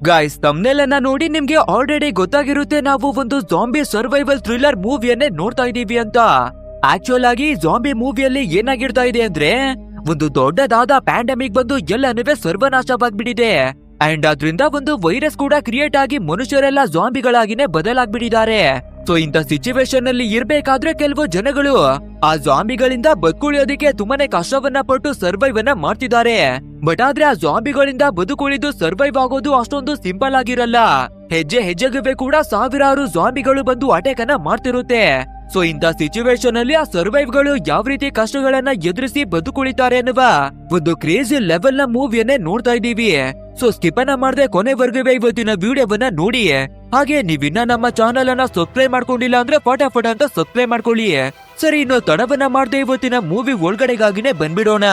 Guys ತಮ್ನೆಲ್ಲ ನೋಡಿ ನಿಮ್ಗೆ already ಗೊತ್ತಾಗಿರುತ್ತೆ ನಾವು ಒಂದು ಜಾಂಬಿ ಸರ್ವೈವಲ್ ಥ್ರಿಲ್ಲರ್ ಮೂವಿಯನ್ನೇ ನೋಡ್ತಾ ಇದೀವಿ ಅಂತ. ಆಕ್ಚುಲ್ ಆಗಿ ಜಾಂಬಿ ಮೂವಿಯಲ್ಲಿ ಏನಾಗಿರ್ತಾ ಇದೆ ಅಂದ್ರೆ ಒಂದು ದೊಡ್ಡದಾದ ಪ್ಯಾಂಡಮಿಕ್ ಬಂದು ಎಲ್ಲನೂ ಸರ್ವನಾಶವಾಗ್ಬಿಟ್ಟಿದೆ. ಅಂಡ್ ಅದ್ರಿಂದ ಒಂದು ವೈರಸ್ ಕೂಡ ಕ್ರಿಯೇಟ್ ಆಗಿ ಮನುಷ್ಯರೆಲ್ಲ ಜಾಂಬಿಗಳಾಗಿನೇ ಬದಲಾಗ್ಬಿಟ್ಟಿದ್ದಾರೆ. ಸೊ ಇಂಥ ಸಿಚುವೇಶನ್ ಅಲ್ಲಿ ಇರ್ಬೇಕಾದ್ರೆ ಕೆಲವು ಜನಗಳು ಆ ಜಾಂಬಿಗಳಿಂದ ಬದುಕುಳಿಯೋದಿಕ್ಕೆ ತುಂಬಾನೇ ಕಷ್ಟವನ್ನ ಪಟ್ಟು ಸರ್ವೈವ್ ಅನ್ನ ಮಾಡ್ತಿದ್ದಾರೆ. ಬಟ್ ಆದ್ರೆ ಆ ಜಾಂಬಿಗಳಿಂದ ಬದುಕುಳಿದು ಸರ್ವೈವ್ ಆಗೋದು ಅಷ್ಟೊಂದು ಸಿಂಪಲ್ ಆಗಿರಲ್ಲ. ಹೆಜ್ಜೆ ಹೆಜ್ಜೆಗೆ ಕೂಡ ಸಾವಿರಾರು ಜಾಂಬಿಗಳು ಬಂದು ಅಟ್ಯಾಕ್ ಅನ್ನ ಮಾಡ್ತಿರುತ್ತೆ. ಸೊ ಇಂಥ ಸಿಚುವೇಶನ್ ಅಲ್ಲಿ ಆ ಸರ್ವೈವ್ ಗಳು ಯಾವ ರೀತಿ ಕಷ್ಟಗಳನ್ನ ಎದುರಿಸಿ ಬದುಕುಳಿತಾರೆ ಅನ್ನುವ ಒಂದು ಕ್ರೇಜಿ ಲೆವೆಲ್ ನ ಮೂವಿಯನ್ನೇ ನೋಡ್ತಾ ಇದೀವಿ. ಸೊ ಸ್ಕಿಪ್ ಅನ್ನ ಮಾಡದೆ ಕೊನೆವರೆಗೂ ಇವತ್ತಿನ ವಿಡಿಯೋವನ್ನ ನೋಡಿ. ಹಾಗೆ ನೀವಿನ್ನ ನಮ್ಮ ಚಾನೆಲ್ ಅನ್ನ ಸಬ್ಸ್ಕ್ರೈಬ್ ಮಾಡ್ಕೊಂಡಿಲ್ಲ ಅಂದ್ರೆ ಫಟಾಫಟ್ ಅಂತ ಸಬ್ಸ್ಕ್ರೈಬ್ ಮಾಡ್ಕೊಳ್ಳಿ. ಸರಿ, ಇನ್ನು ತಡವನ್ನ ಮಾಡದೆ ಇವತ್ತಿನ ಮೂವಿ ಒಳಗಡೆಗಾಗಿನೇ ಬಂದ್ಬಿಡೋಣ.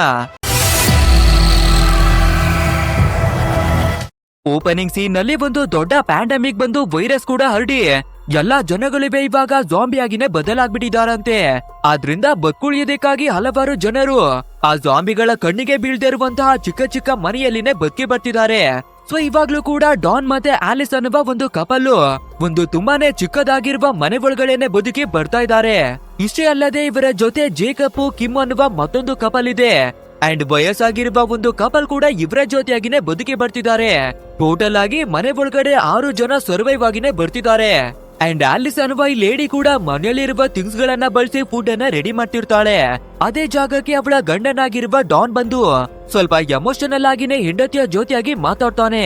ಓಪನಿಂಗ್ ಸೀನ್ ನಲ್ಲಿ ಒಂದು ದೊಡ್ಡ ಪ್ಯಾಂಡಮಿಕ್ ಬಂದು ವೈರಸ್ ಕೂಡ ಹರಡಿ ಎಲ್ಲಾ ಜನಗಳಿವೆ ಇವಾಗ ಜಾಂಬಿ ಆಗಿನೇ ಬದಲಾಗ್ಬಿಟ್ಟಿದಾರಂತೆ. ಆದ್ರಿಂದ ಬದುಕುಳಿಯೋದಕ್ಕಾಗಿ ಹಲವಾರು ಜನರು ಆ ಜಾಂಬಿಗಳ ಕಣ್ಣಿಗೆ ಬೀಳ್ದೇ ಇರುವಂತಹ ಚಿಕ್ಕ ಚಿಕ್ಕ ಮನೆಯಲ್ಲಿನೇ ಬದುಕಿ ಬರ್ತಿದ್ದಾರೆ. ಸೊ ಇವಾಗ್ಲೂ ಕೂಡ ಡಾನ್ ಮತ್ತೆ ಆಲಿಸ್ ಅನ್ನುವ ಒಂದು ಕಪಲ್ಲು ಒಂದು ತುಂಬಾನೇ ಚಿಕ್ಕದಾಗಿರುವ ಮನೆ ಒಳಗಡೆನೆ ಬದುಕಿ ಬರ್ತಾ ಇದ್ದಾರೆ. ಇಷ್ಟೇ ಅಲ್ಲದೆ ಇವರ ಜೊತೆ ಜೇಕಪ್ ಕಿಮ್ ಅನ್ನುವ ಮತ್ತೊಂದು ಕಪಲ್ ಇದೆ. ಅಂಡ್ ವಯಸ್ಸಾಗಿರುವ ಒಂದು ಕಪಲ್ ಕೂಡ ಇವರ ಜೊತೆಯಾಗಿನೇ ಬದುಕಿ ಬರ್ತಿದ್ದಾರೆ. ಟೋಟಲ್ ಆಗಿ ಮನೆ ಒಳಗಡೆ 6 ಜನ ಸರ್ವೈವ್ ಆಗಿನೇ ಬರ್ತಿದ್ದಾರೆ. ಅಂಡ್ ಆಲಿಸ್ ಅನ್ನುವ ಈ ಲೇಡಿ ಕೂಡ ಮನೆಯಲ್ಲಿರುವ ಥಿಂಗ್ಸ್ ಗಳನ್ನ ಬಳಸಿ ಫುಡ್ ಅನ್ನ ರೆಡಿ ಮಾಡ್ತಿರ್ತಾಳೆ. ಅದೇ ಜಾಗಕ್ಕೆ ಅವಳ ಗಂಡನಾಗಿರುವ ಡಾನ್ ಬಂದು ಸ್ವಲ್ಪ ಎಮೋಷನಲ್ ಆಗಿನೇ ಹೆಂಡತಿಯ ಜೊತೆಯಾಗಿ ಮಾತಾಡ್ತಾನೆ.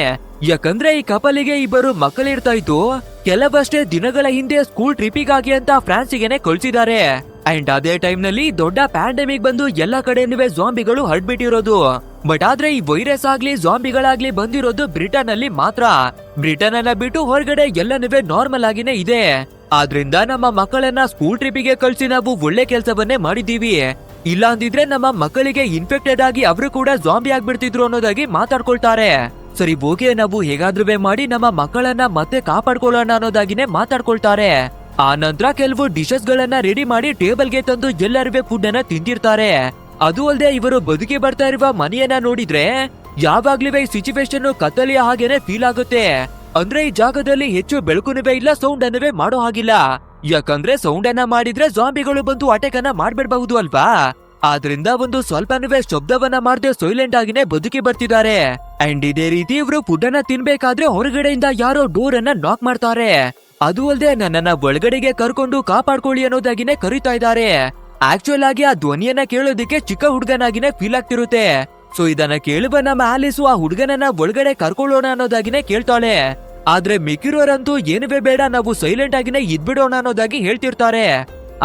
ಯಾಕಂದ್ರೆ ಈ ಕಪಲಿಗೆ ಇಬ್ಬರು ಮಕ್ಕಳಿರ್ತಾ ಇತ್ತು. ಕೆಲವಷ್ಟೇ ದಿನಗಳ ಹಿಂದೆ ಸ್ಕೂಲ್ ಟ್ರಿಪಿಗಾಗಿ ಅಂತ ಫ್ರಾನ್ಸಿಗೆನೆ ಕಳ್ಸಿದ್ದಾರೆ. ಅಂಡ್ ಅದೇ ಟೈಮ್ ನಲ್ಲಿ ದೊಡ್ಡ ಪ್ಯಾಂಡಮಿಕ್ ಬಂದು ಎಲ್ಲಾ ಕಡೆನೂ ಜಾಂಬಿಗಳು ಹರಡ್ಬಿಟ್ಟಿರೋದು. ಬಟ್ ಆದ್ರೆ ಈ ವೈರಸ್ ಆಗ್ಲಿ ಜಾಂಬಿಗಳಾಗ್ಲಿ ಬಂದಿರೋದು ಬ್ರಿಟನ್ ಅಲ್ಲಿ ಮಾತ್ರ. ಬ್ರಿಟನ್ ಅನ್ನ ಬಿಟ್ಟು ಹೊರಗಡೆ ಎಲ್ಲನೂ ನಾರ್ಮಲ್ ಆಗಿನೇ ಇದೆ. ಆದ್ರಿಂದ ನಮ್ಮ ಮಕ್ಕಳನ್ನ ಸ್ಕೂಲ್ ಟ್ರಿಪಿಗೆ ಕಳ್ಸಿ ನಾವು ಒಳ್ಳೆ ಕೆಲ್ಸವನ್ನೇ ಮಾಡಿದೀವಿ. ಇಲ್ಲ ಅಂದಿದ್ರೆ ನಮ್ಮ ಮಕ್ಕಳಿಗೆ ಇನ್ಫೆಕ್ಟೆಡ್ ಆಗಿ ಅವರು ಕೂಡ ಜಾಂಬಿ ಆಗ್ಬಿಡ್ತಿದ್ರು ಅನ್ನೋದಾಗಿ ಮಾತಾಡ್ಕೊಳ್ತಾರೆ. ಸರಿ ಓಕೆ, ನಾವು ಹೇಗಾದ್ರೂ ಮಾಡಿ ನಮ್ಮ ಮಕ್ಕಳನ್ನ ಮತ್ತೆ ಕಾಪಾಡ್ಕೊಳ್ಳೋಣ ಅನ್ನೋದಾಗಿನೇ ಮಾತಾಡ್ಕೊಳ್ತಾರೆ. ಆ ನಂತರ ಕೆಲವು ಡಿಶಸ್ ಗಳನ್ನ ರೆಡಿ ಮಾಡಿ ಟೇಬಲ್ ಗೆ ತಂದು ಎಲ್ಲರೂ ಫುಡ್ ಅನ್ನ ತಿಂತಿರ್ತಾರೆ. ಅದು ಅಲ್ಲದೆ ಇವರು ಬದುಕಿ ಬರ್ತಾ ಇರುವ ಮನೆಯನ್ನ ನೋಡಿದ್ರೆ ಯಾವಾಗ್ಲೂ ಈ ಸಿಚುವೇಶನ್ ಕತ್ತಲೆಯ ಹಾಗೇನೆ ಫೀಲ್ ಆಗುತ್ತೆ. ಅಂದ್ರೆ ಈ ಜಾಗದಲ್ಲಿ ಹೆಚ್ಚು ಬೆಳಕುನುವೆ ಇಲ್ಲ, ಸೌಂಡ್ ಅನ್ನುವೇ ಮಾಡೋ ಹಾಗಿಲ್ಲ. ಯಾಕಂದ್ರೆ ಸೌಂಡ್ ಅನ್ನ ಮಾಡಿದ್ರೆ ಜಾಂಬಿಗಳು ಬಂದು ಅಟ್ಯಾಕ್ ಅನ್ನ ಮಾಡ್ಬಿಡ್ಬಹುದು ಅಲ್ವಾ. ಆದ್ರಿಂದ ಒಂದು ಸ್ವಲ್ಪನುವೆ ಶಬ್ದವನ್ನ ಮಾಡದೆ ಸೈಲೆಂಟ್ ಆಗಿನೇ ಬದುಕಿ ಬರ್ತಿದ್ದಾರೆ. ಅಂಡ್ ಇದೇ ರೀತಿ ಇವರು ಫುಡ್ ಅನ್ನ ತಿನ್ಬೇಕಾದ್ರೆ ಹೊರಗಡೆಯಿಂದ ಯಾರೋ ಡೋರ್ ಅನ್ನ ನಾಕ್ ಮಾಡ್ತಾರೆ. ಅದು ಅಲ್ಲದೆ ನನ್ನನ್ನ ಒಳಗಡೆಗೆ ಕರ್ಕೊಂಡು ಕಾಪಾಡ್ಕೊಳ್ಳಿ ಅನ್ನೋದಾಗಿನೇ ಕರೀತಾ ಇದ್ದಾರೆ. ಆಕ್ಚುಲ್ ಆಗಿ ಆ ಧ್ವನಿಯನ್ನ ಕೇಳೋದಿಕ್ಕೆ ಚಿಕ್ಕ ಹುಡುಗನಾಗಿನೇ ಫೀಲ್ ಆಗ್ತಿರುತ್ತೆ. ಸೊ ಇದನ್ನ ಕೇಳುವ ನಮ್ಮ ಆಲಿಸು ಆ ಹುಡುಗನನ್ನ ಒಳಗಡೆ ಕರ್ಕೊಳ್ಳೋಣ ಅನ್ನೋದಾಗಿನೇ ಕೇಳ್ತಾಳೆ. ಆದ್ರೆ ಮಿಕ್ಕಿರೋರಂತೂ ಏನುವೇ ಬೇಡ, ನಾವು ಸೈಲೆಂಟ್ ಆಗಿನೇ ಇದ್ಬಿಡೋಣ ಅನ್ನೋದಾಗಿ ಹೇಳ್ತಿರ್ತಾರೆ.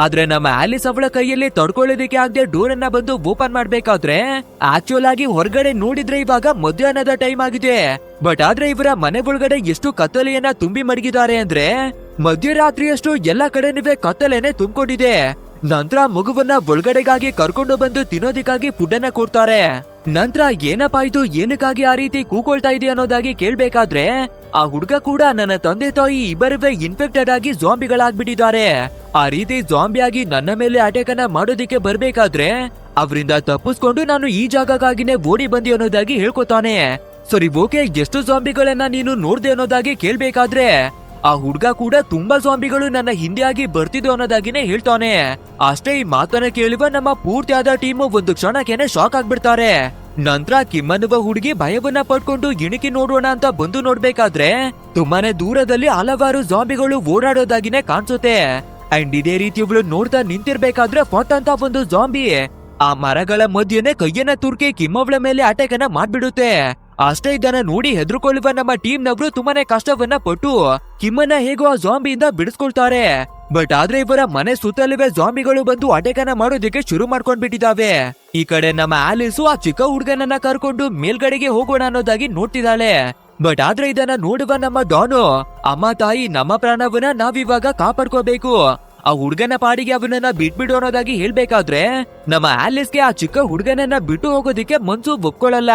ಆದ್ರೆ ನಮ್ಮ ಆಲಿಸ್ ಅವಳ ಕೈಯಲ್ಲಿ ತಡ್ಕೊಳ್ಳೋದಿಕ್ಕೆ ಆಗದೆ ಡೋರ್ ಅನ್ನ ಬಂದು ಓಪನ್ ಮಾಡ್ಬೇಕಾದ್ರೆ ಆಕ್ಚುಲ್ ಆಗಿ ಹೊರಗಡೆ ನೋಡಿದ್ರೆ ಇವಾಗ ಮಧ್ಯಾಹ್ನದ ಟೈಮ್ ಆಗಿದೆ. ಬಟ್ ಆದ್ರೆ ಇವರ ಮನೆ ಒಳಗಡೆ ಎಷ್ಟು ಕತ್ತಲೆಯನ್ನ ತುಂಬಿ ಮಡಗಿದ್ದಾರೆ ಅಂದ್ರೆ ಮಧ್ಯರಾತ್ರಿಯಷ್ಟು ಎಲ್ಲಾ ಕಡೆನೂ ಕತ್ತಲೆನೆ ತುಂಬಿಕೊಂಡಿದೆ. ನಂತರ ಮಗುವನ್ನ ಒಳಗಡೆಗಾಗಿ ಕರ್ಕೊಂಡು ಬಂದು ತಿನ್ನೋದಿಕ್ಕಾಗಿ ಫುಡ್ ಅನ್ನ ಕೊಡ್ತಾರೆ. ನಂತರ ಏನಪ್ಪಾ ಇದು, ಏನಕ್ಕಾಗಿ ಆ ರೀತಿ ಕೂಕೊಳ್ತಾ ಇದೆ ಅನ್ನೋದಾಗಿ ಕೇಳ್ಬೇಕಾದ್ರೆ ಆ ಹುಡುಗ ಕೂಡ ನನ್ನ ತಂದೆ ತಾಯಿ ಇಬ್ಬರುವೆ ಇನ್ಫೆಕ್ಟೆಡ್ ಆಗಿ ಜಾಂಬಿಗಳಾಗ್ಬಿಟ್ಟಿದ್ದಾರೆ. ಆ ರೀತಿ ಜಾಂಬಿ ಆಗಿ ನನ್ನ ಮೇಲೆ ಅಟ್ಯಾಕ್ ಅನ್ನ ಮಾಡೋದಿಕ್ಕೆ ಬರ್ಬೇಕಾದ್ರೆ ಅವರಿಂದ ತಪ್ಪಿಸ್ಕೊಂಡು ನಾನು ಈ ಜಾಗಕ್ಕಾಗಿನೇ ಓಡಿ ಬಂದಿ ಅನ್ನೋದಾಗಿ ಹೇಳ್ಕೊತಾನೆ. ಸರಿ ಓಕೆ, ಎಷ್ಟು ಜಾಂಬಿಗಳನ್ನ ನೀನು ನೋಡ್ದೆ ಅನ್ನೋದಾಗಿ ಕೇಳ್ಬೇಕಾದ್ರೆ ಆ ಹುಡ್ಗ ಕೂಡ ತುಂಬಾ ಜಾಂಬಿಗಳು ನನ್ನ ಹಿಂದೆ ಆಗಿ ಬರ್ತಿದ್ವು ಅನ್ನೋದಾಗಿನೇ ಹೇಳ್ತಾನೆ. ಅಷ್ಟೇ ಈ ಮಾತನ್ನ ಕೇಳುವ ನಮ್ಮ ಪೂರ್ತಿಯಾದ ಟೀಮ್ ಒಂದು ಕ್ಷಣಕ್ಕೇನೆ ಶಾಕ್ ಆಗ್ಬಿಡ್ತಾರೆ. ನಂತರ ಕಿಮ್ ಅನ್ನುವ ಹುಡುಗಿ ಭಯವನ್ನ ಪಡ್ಕೊಂಡು ಇಣುಕಿ ನೋಡೋಣ ಅಂತ ಬಂದು ನೋಡ್ಬೇಕಾದ್ರೆ ತುಂಬಾನೇ ದೂರದಲ್ಲಿ ಹಲವಾರು ಜಾಂಬಿಗಳು ಓಡಾಡೋದಾಗಿನೇ ಕಾಣಿಸುತ್ತೆ. ಅಂಡ್ ಇದೇ ರೀತಿ ಇವಳು ನೋಡ್ತಾ ನಿಂತಿರ್ಬೇಕಾದ್ರೆ ಫಟ್ ಅಂತ ಒಂದು ಜಾಂಬಿ ಆ ಮರಗಳ ಮಧ್ಯೆನೆ ಕೈಯನ್ನ ತುರ್ಕಿ ಕಿಮ್ ಅವಳ ಮೇಲೆ ಅಟ್ಯಾಕ್ ಅನ್ನ ಮಾಡ್ಬಿಡುತ್ತೆ. ಅಷ್ಟೇ ಇದನ್ನ ನೋಡಿ ಹೆದರ್ಕೊಳ್ಳುವ ನಮ್ಮ ಟೀಮ್ ನವರು ತುಂಬಾನೇ ಕಷ್ಟವನ್ನ ಪಟ್ಟು ಕಿಮ್ಮನ್ನ ಹೇಗೋ ಆ ಜಾಂಬಿಯಿಂದ ಬಿಡಿಸ್ಕೊಳ್ತಾರೆ. ಬಟ್ ಆದ್ರೆ ಇವರ ಮನೆ ಸುತ್ತಲುವೆ ಜಾಂಬಿಗಳು ಬಂದು ಅಟ್ಯಾಕ್ ಅನ್ನ ಮಾಡೋದಕ್ಕೆ ಶುರು ಮಾಡ್ಕೊಂಡ್ಬಿಟ್ಟಿದಾವೆ. ಈ ಕಡೆ ನಮ್ಮ ಆಲಿಸು ಆ ಚಿಕ್ಕ ಹುಡುಗನನ್ನ ಕರ್ಕೊಂಡು ಮೇಲ್ಗಡೆಗೆ ಹೋಗೋಣ ಅನ್ನೋದಾಗಿ ನೋಡ್ತಿದ್ದಾಳೆ. ಬಟ್ ಆದ್ರೆ ಇದನ್ನ ನೋಡುವ ನಮ್ಮ ಡಾನು, ಅಮ್ಮ ತಾಯಿ, ನಮ್ಮ ಪ್ರಾಣವನ್ನ ನಾವಿವಾಗ ಕಾಪಾಡ್ಕೋಬೇಕು, ಆ ಹುಡುಗನ ಪಾಡಿಗೆ ಅವನನ್ನ ಬಿಟ್ಬಿಡು ಅನ್ನೋದಾಗಿ ಹೇಳ್ಬೇಕಾದ್ರೆ ನಮ್ಮ ಆಲಿಸ್ಗೆ ಆ ಚಿಕ್ಕ ಹುಡುಗನನ್ನ ಬಿಟ್ಟು ಹೋಗೋದಿಕ್ಕೆ ಮನ್ಸು ಒಪ್ಕೊಳ್ಳಲ್ಲ.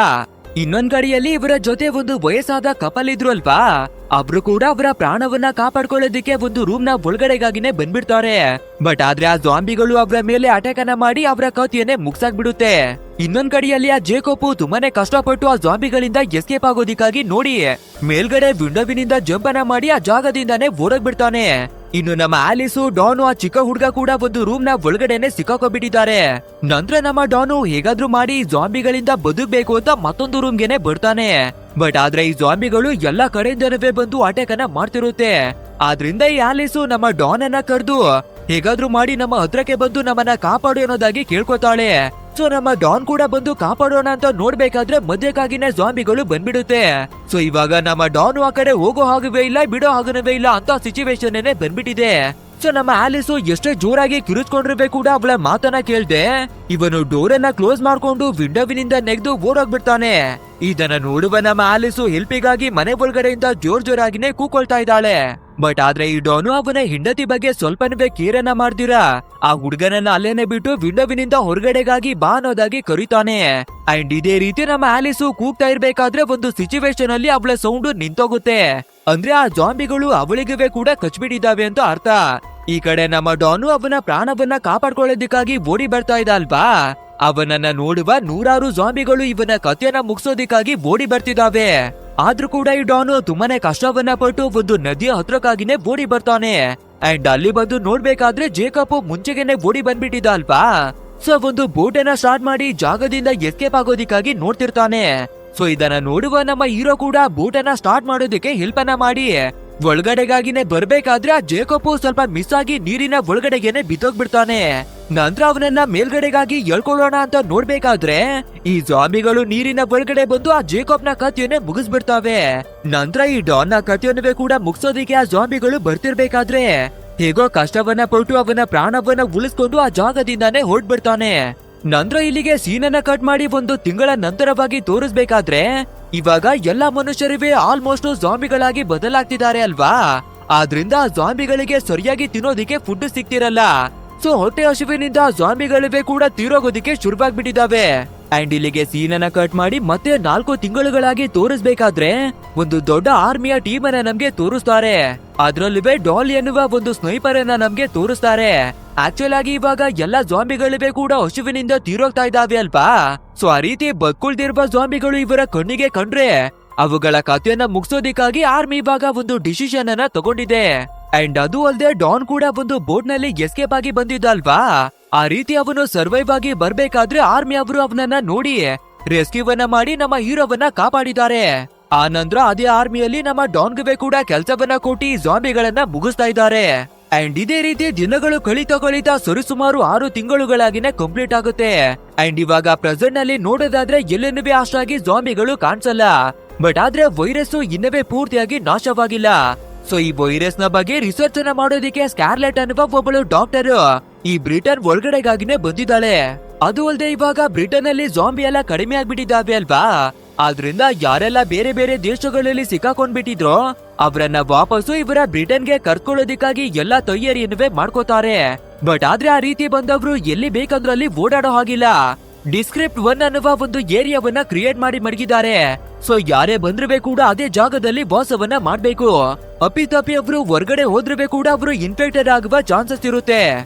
ಯಾಕಂದ್ರೆ ಆ ಚಿಕ್ಕ ಹುಡುಗ ತುಂಬಾನೇ ಚಿಕ್ಕವನು. ಅಂಡ್ ಇದೇ ರೀತಿ ಇವಳು ನೋಡ್ತಾ ನಿಂತಿರ್ಬೇಕಾದ್ರೆ ಕಿಮ್ ಅನ್ನುವ ಹುಡುಗಿ ಭಯವನ್ನ ಪಡ್ಕೊಂಡು ಇಣುಕಿ ನೋಡೋಣ ಅಂತ ಬಂದು ನೋಡ್ಬೇಕಾದ್ರೆ ತುಂಬಾನೇ ದೂರದಲ್ಲಿ ಹಲವಾರು ಜಾಂಬಿಗಳು ಓಡಾಡೋದಾಗಿನೇ ಕಾಣಿಸುತ್ತೆ. ಅಷ್ಟೇ ಇದನ್ನ ನೋಡಿ ಹೆದರ್ಕೊಳ್ಳುವ ನಮ್ಮ ಟೀಮ್ ನವರು ತುಂಬಾನೇ ಕಷ್ಟವನ್ನ ಪಟ್ಟು ಕಿಮ್ಮನ್ನ ಹೇಗೋ ಆ ಜಾಂಬಿಯಿಂದ ಬಿಡಿಸ್ಕೊಳ್ತಾರೆ. ಬಟ್ ಆದ್ರೆ ಇವರ ಮನೆ ಸುತ್ತಲುವೆ ಜಾಂಬಿಗಳು ಬಂದು ಅಟ್ಯಾಕ್ ಅನ್ನ ಮಾಡೋದಕ್ಕೆ ಶುರು ಮಾಡ್ಕೊಂಡ್ಬಿಟ್ಟಿದಾವೆ. ಇನ್ನೊಂದ್ ಕಡೆಯಲ್ಲಿ ಇವರ ಜೊತೆ ಒಂದು ವಯಸ್ಸಾದ ಕಪಲ್ ಇದ್ರು ಅಲ್ವಾ, ಅವ್ರು ಕೂಡ ಅವರ ಪ್ರಾಣವನ್ನ ಕಾಪಾಡ್ಕೊಳ್ಳೋದಿಕ್ಕೆ ಒಂದು ರೂಮ್ ನ ಒಳಗಡೆಗಾಗಿನೇ ಬಂದ್ಬಿಡ್ತಾರೆ. ಬಟ್ ಆದ್ರೆ ಆ ಜಾಂಬಿಗಳು ಅವರ ಮೇಲೆ ಅಟ್ಯಾಕ್ ಅನ್ನ ಮಾಡಿ ಅವರ ಕಥೆಯನ್ನೇ ಮುಗ್ಸಾಕ್ಬಿಡುತ್ತೆ. ಇನ್ನೊಂದ್ ಕಡೆಯಲ್ಲಿ ಆ ಜೇಕೋಪು ತುಂಬಾನೇ ಕಷ್ಟಪಟ್ಟು ಆ ಜಾಂಬಿಗಳಿಂದ ಎಸ್ಕೇಪ್ ಆಗೋದಿಕ್ಕಾಗಿ ನೋಡಿ ಮೇಲ್ಗಡೆ ವಿಂಡೋವಿನಿಂದ ಜಂಪ್ ಅನ್ನ ಮಾಡಿ ಆ ಜಾಗದಿಂದಾನೇ ಓಡೋಗ್ ಬಿಡ್ತಾನೆ. ಇನ್ನು ನಮ್ಮ ಆಲಿಸು, ಡಾನು, ಆ ಚಿಕ್ಕ ಹುಡುಗ ಕೂಡ ಒಂದು ರೂಮ್ ನ ಒಳಗಡೆನೆ ಸಿಕ್ಕಾಕೊಂಡ್ಬಿಟ್ಟಿದ್ದಾರೆ. ನಂತರ ನಮ್ಮ ಡಾನು ಹೇಗಾದ್ರೂ ಮಾಡಿ ಜಾಂಬಿಗಳಿಂದ ಬದುಕ್ಬೇಕು ಅಂತ ಮತ್ತೊಂದು ರೂಮ್ಗೆನೆ ಬರ್ತಾನೆ. ಬಟ್ ಆದ್ರೆ ಈ ಜಾಂಬಿಗಳು ಎಲ್ಲಾ ಕಡೆಯಿಂದನವೇ ಬಂದು ಅಟ್ಯಾಕ್ ಅನ್ನ ಮಾಡ್ತಿರುತ್ತೆ. ಆದ್ರಿಂದ ಈ ಆಲಿಸು ನಮ್ಮ ಡಾನ್ ಅನ್ನ ಕರೆದು ಹೇಗಾದ್ರೂ ಮಾಡಿ ನಮ್ಮ ಹತ್ರಕ್ಕೆ ಬಂದು ನಮ್ಮನ್ನ ಕಾಪಾಡು ಅನ್ನೋದಾಗಿ ಕೇಳ್ಕೊತಾಳೆ. ಸೊ ನಮ್ಮ ಡಾನ್ ಕೂಡ ಬಂದು ಕಾಪಾಡೋಣ ಅಂತ ನೋಡ್ಬೇಕಾದ್ರೆ ಮಧ್ಯಕ್ಕಾಗಿನೇ ಜಾಂಬಿಗಳು ಬಂದ್ಬಿಡುತ್ತೆ. ಸೊ ಇವಾಗ ನಮ್ಮ ಡಾನು ಆ ಕಡೆ ಹೋಗೋ ಹಾಗವೇ ಇಲ್ಲ, ಬಿಡೋ ಹಾಗನವೇ ಇಲ್ಲ ಅಂತ ಸಿಚುವೇಶನ್ ಬಂದ್ಬಿಟ್ಟಿದೆ. ಸೊ ನಮ್ಮ ಆಲಿಸು ಎಷ್ಟೇ ಜೋರಾಗಿ ಕಿರಿಚ್ಕೊಂಡಿರ್ಬೇಕು ಕೂಡ ಅವಳ ಮಾತನ್ನ ಕೇಳ್ದೆ ಇವನು ಡೋರ್ ಅನ್ನ ಕ್ಲೋಸ್ ಮಾಡ್ಕೊಂಡು ವಿಂಡೋವಿನಿಂದ ನೆಗೆದು ಓಡೋಗ್ಬಿಡ್ತಾನೆ. ಇದನ್ನ ನೋಡುವ ನಮ್ಮ ಆಲಿಸು ಹೆಲ್ಪಿಗಾಗಿ ಮನೆ ಒಳಗಡೆಯಿಂದ ಜೋರಾಗಿನೇ ಕೂಕೊಳ್ತಾ ಇದ್ದಾಳೆ. ಬಟ್ ಆದ್ರೆ ಈ ಡಾನು ಅವನ ಹೆಂಡತಿ ಬಗ್ಗೆ ಸ್ವಲ್ಪನವೇ ಕೇರನ್ನ ಮಾಡ್ದಿರಾ ಆ ಹುಡುಗನನ್ನ ಅಲ್ಲೇನೆ ಬಿಟ್ಟು ವಿಂಡೋವಿನಿಂದ ಹೊರಗಡೆಗಾಗಿ ಬಾ ಅನ್ನೋದಾಗಿ ಕರೀತಾನೆ. ಅಂಡ್ ಇದೇ ರೀತಿ ನಮ್ಮ ಆಲಿಸು ಕೂಗ್ತಾ ಇರ್ಬೇಕಾದ್ರೆ ಒಂದು ಸಿಚುವೇಶನ್ ಅಲ್ಲಿ ಅವಳ ಸೌಂಡ್ ನಿಂತೋಗುತ್ತೆ. ಅಂದ್ರೆ ಆ ಜಾಂಬಿಗಳು ಅವಳಿಗೆ ಕೂಡ ಕಚ್ಬಿಟ್ಟಿದ್ದಾವೆ ಅಂತ ಅರ್ಥ. ಈ ಕಡೆ ನಮ್ಮ ಡಾನು ಅವನ ಪ್ರಾಣವನ್ನ ಕಾಪಾಡ್ಕೊಳ್ಳೋದಿಕ್ಕಾಗಿ ಓಡಿ ಬರ್ತಾ ಇದ್ದ ಅಲ್ವಾ, ಅವನನ್ನ ನೋಡುವ ನೂರಾರು ಜಾಂಬಿಗಳು ಇವನ ಕಥೆಯನ್ನ ಮುಗಿಸೋದಿಕ್ಕಾಗಿ ಓಡಿ ಬರ್ತಿದ್ದಾವೆ. ಆದ್ರೂ ಕೂಡ ಈ ಡಾನು ತುಂಬಾನೇ ಕಷ್ಟವನ್ನ ಪಟ್ಟು ಒಂದು ನದಿಯ ಹತ್ರಕ್ಕಾಗಿನೇ ಓಡಿ ಬರ್ತಾನೆ. ಅಂಡ್ ಅಲ್ಲಿ ಬಂದು ನೋಡ್ಬೇಕಾದ್ರೆ ಜೇಕಪ್ ಮುಂಚೆಗೆನೆ ಓಡಿ ಬಂದ್ಬಿಟ್ಟಿದ್ದ ಅಲ್ವಾ. ಸೊ ಒಂದು ಬೋಟ್ ಅನ್ನ ಸ್ಟಾರ್ಟ್ ಮಾಡಿ ಜಾಗದಿಂದ ಎಸ್ಕೇಪ್ ಆಗೋದಿಕ್ಕಾಗಿ ನೋಡ್ತಿರ್ತಾನೆ. ಸೊ ಇದನ್ನ ನೋಡುವ ನಮ್ಮ ಹೀರೋ ಕೂಡ ಬೋಟ್ ಅನ್ನ ಸ್ಟಾರ್ಟ್ ಮಾಡೋದಕ್ಕೆ ಹೆಲ್ಪ್ ಅನ್ನ ಮಾಡಿ ಒಳಗಡೆಗಾಗಿನೇ ಬರ್ಬೇಕಾದ್ರೆ ಆ ಜೇಕಪ್ ಸ್ವಲ್ಪ ಮಿಸ್ ಆಗಿ ನೀರಿನ ಒಳಗಡೆಗೇನೆ ಬಿದ್ದೋಗ್ಬಿಡ್ತಾನೆ. ನಂತರ ಅವನನ್ನ ಮೇಲ್ಗಡೆಗಾಗಿ ಎಳ್ಕೊಳ್ಳೋಣ ಅಂತ ನೋಡ್ಬೇಕಾದ್ರೆ ಈ ಜಾಂಬಿಗಳು ನೀರಿನ ಒಳಗಡೆ ಬಂದು ಆ ಜೇಕಪ್ ನ ಕಥೆಯನ್ನೇ ಮುಗಿಸ್ಬಿಡ್ತಾವೆ. ನಂತರ ಈ ಡಾನ್ ನ ಕಥೆಯನ್ನೇ ಕೂಡ ಮುಗಿಸೋದಿಕ್ಕೆ ಆ ಜಾಂಬಿಗಳು ಬರ್ತಿರ್ಬೇಕಾದ್ರೆ ಹೇಗೋ ಕಷ್ಟವನ್ನ ಪಟ್ಟು ಅವನ ಪ್ರಾಣವನ್ನ ಉಳಿಸ್ಕೊಂಡು ಆ ಜಾಗದಿಂದಾನೇ ಹೊರಟ್ಬಿಡ್ತಾನೆ. ನಂತರ ಇಲ್ಲಿಗೆ ಸೀನನ್ನ ಕಟ್ ಮಾಡಿ ಒಂದು ತಿಂಗಳ ನಂತರವಾಗಿ ತೋರಿಸ್ಬೇಕಾದ್ರೆ ಇವಾಗ ಎಲ್ಲಾ ಮನುಷ್ಯರಿವೆ ಆಲ್ಮೋಸ್ಟ್ ಜಾಂಬಿಗಳಾಗಿ ಬದಲಾಗ್ತಿದ್ದಾರೆ ಅಲ್ವಾ. ಆದ್ರಿಂದ ಜಾಂಬಿಗಳಿಗೆ ಸರಿಯಾಗಿ ತಿನ್ನೋದಿಕ್ಕೆ ಫುಡ್ ಸಿಗ್ತಿರಲ್ಲ. ಸೊ ಹೊಟ್ಟೆ ಹಸಿವಿನಿಂದ ಜಾಂಬಿಗಳಿವೆ ಕೂಡ ತೀರೋಗೋದಿಕ್ಕೆ ಶುರುವಾಗ್ಬಿಟ್ಟಿದಾವೆ. ಅಂಡ್ ಇಲ್ಲಿಗೆ ಸೀನನ್ನ ಕಟ್ ಮಾಡಿ ಮತ್ತೆ 4 ತಿಂಗಳುಗಳಾಗಿ ತೋರಿಸ್ಬೇಕಾದ್ರೆ ಒಂದು ದೊಡ್ಡ ಆರ್ಮಿಯ ಟೀಮ್ ಅನ್ನ ನಮ್ಗೆ ತೋರಿಸ್ತಾರೆ. ಅದ್ರಲ್ಲಿವೆ ಡಾಲಿ ಎನ್ನುವ ಒಂದು ಸ್ನೈಪರ್ ಅನ್ನ ನಮ್ಗೆ ತೋರಿಸ್ತಾರೆ. ಆಕ್ಚುಲ್ ಆಗಿ ಇವಾಗ ಎಲ್ಲಾ ಜಾಂಬಿಗಳಿವೆ ಕೂಡ ಹಸಿವಿನಿಂದ ತೀರೋಗ್ತಾ ಇದಾವೆ ಅಲ್ವಾ. ಸೊ ಆ ರೀತಿ ಬದುಕುಳ್ದಿರುವ ಜಾಂಬಿಗಳು ಇವರ ಕಣ್ಣಿಗೆ ಕಂಡ್ರೆ ಅವುಗಳ ಕಥೆಯನ್ನ ಮುಗಿಸೋದಿಕ್ಕಾಗಿ ಆರ್ಮಿ ಇವಾಗ ಒಂದು ಡಿಸಿಷನ್ ಅನ್ನ ತಗೊಂಡಿದೆ. ಅಂಡ್ ಅದು ಅಲ್ಲದೆ ಡಾನ್ ಕೂಡ ಒಂದು ಬೋಟ್ ನಲ್ಲಿ ಎಸ್ಕೇಪ್ ಆಗಿ ಬಂದಿದ್ದ ಅಲ್ವಾ. ಆ ರೀತಿ ಅವನು ಸರ್ವೈವ್ ಆಗಿ ಬರ್ಬೇಕಾದ್ರೆ ಆರ್ಮಿ ಅವರು ಅವನನ್ನ ನೋಡಿ ರೆಸ್ಕ್ಯೂವನ್ನ ಮಾಡಿ ನಮ್ಮ ಹೀರೋವನ್ನ ಕಾಪಾಡಿದ್ದಾರೆ. ಆ ನಂತರ ಅದೇ ಆರ್ಮಿಯಲ್ಲಿ ನಮ್ಮ ಡಾನ್ಗೆ ಕೂಡ ಕೆಲಸವನ್ನ ಕೊಟ್ಟಿ ಜಾಂಬಿಗಳನ್ನ ಮುಗಿಸ್ತಾ ಇದ್ದಾರೆ. ಅಂಡ್ ಇದೇ ರೀತಿ ದಿನಗಳು ಕಳೀತಾ ಸರಿಸುಮಾರು 6 ತಿಂಗಳುಗಳಾಗಿನೇ ಕಂಪ್ಲೀಟ್ ಆಗುತ್ತೆ. ಅಂಡ್ ಇವಾಗ ಪ್ರೆಸೆಂಟ್ ನಲ್ಲಿ ನೋಡೋದಾದ್ರೆ ಎಲ್ಲೆನ್ನುವೆ ಅಷ್ಟಾಗಿ ಜಾಂಬಿಗಳು ಕಾಣಿಸಲ್ಲ. ಬಟ್ ಆದ್ರೆ ವೈರಸ್ ಇನ್ನವೇ ಪೂರ್ತಿಯಾಗಿ ನಾಶವಾಗಿಲ್ಲ. ಸೊ ಈ ವೈರಸ್ ನ ಬಗ್ಗೆ ರಿಸರ್ಚ್ ಅನ್ನ ಮಾಡೋದಿಕ್ಕೆ ಸ್ಕಾರ್ಲೆಟ್ ಅನ್ನುವ ಒಬ್ಬಳು ಡಾಕ್ಟರ್ ಈ ಬ್ರಿಟನ್ ಒಳಗಡೆಗಾಗಿನೇ ಬಂದಿದ್ದಾಳೆ. ಅದು ಅಲ್ಲದೆ ಇವಾಗ ಬ್ರಿಟನ್ ಅಲ್ಲಿ ಜಾಂಬಿ ಎಲ್ಲ ಕಡಿಮೆ ಆಗ್ಬಿಟ್ಟಿದ್ದಾವೆ ಅಲ್ವಾ. ಆದ್ರಿಂದ ಯಾರೆಲ್ಲ ಬೇರೆ ಬೇರೆ ದೇಶಗಳಲ್ಲಿ ಸಿಕ್ಕಾಕೊಂಡ್ಬಿಟ್ಟಿದ್ರೋ ಅವರನ್ನ ವಾಪಸ್ಸು ಇವರ ಬ್ರಿಟನ್ಗೆ ಕರ್ಕೊಳ್ಳೋದಿಕ್ಕಾಗಿ ಎಲ್ಲಾ ತಯಾರಿಯನ್ನುವೇ ಮಾಡ್ಕೋತಾರೆ. ಬಟ್ ಆದ್ರೆ ಆ ರೀತಿ ಬಂದವರು ಎಲ್ಲಿ ಬೇಕಂದ್ರಲ್ಲಿ ಓಡಾಡೋ ಹಾಗಿಲ್ಲ. ಡಿಸ್ಕ್ರಿಪ್ಟ್ 1 ಅನ್ನುವ ಒಂದು ಏರಿಯಾವನ್ನ ಕ್ರಿಯೇಟ್ ಮಾಡಿ ಮಡಗಿದ್ದಾರೆ. ಸೊ ಯಾರೇ ಬಂದ್ರೂ ಕೂಡ ಅದೇ ಜಾಗದಲ್ಲಿ ವಾಸವನ್ನ ಮಾಡ್ಬೇಕು. ಅಪ್ಪಿತಪ್ಪಿ ಅವರು ಹೊರಗಡೆ ಹೋದ್ರೂ ಕೂಡ ಅವರು ಇನ್ಫೆಕ್ಟೆಡ್ ಆಗುವ ಚಾನ್ಸಸ್ ಇರುತ್ತೆ.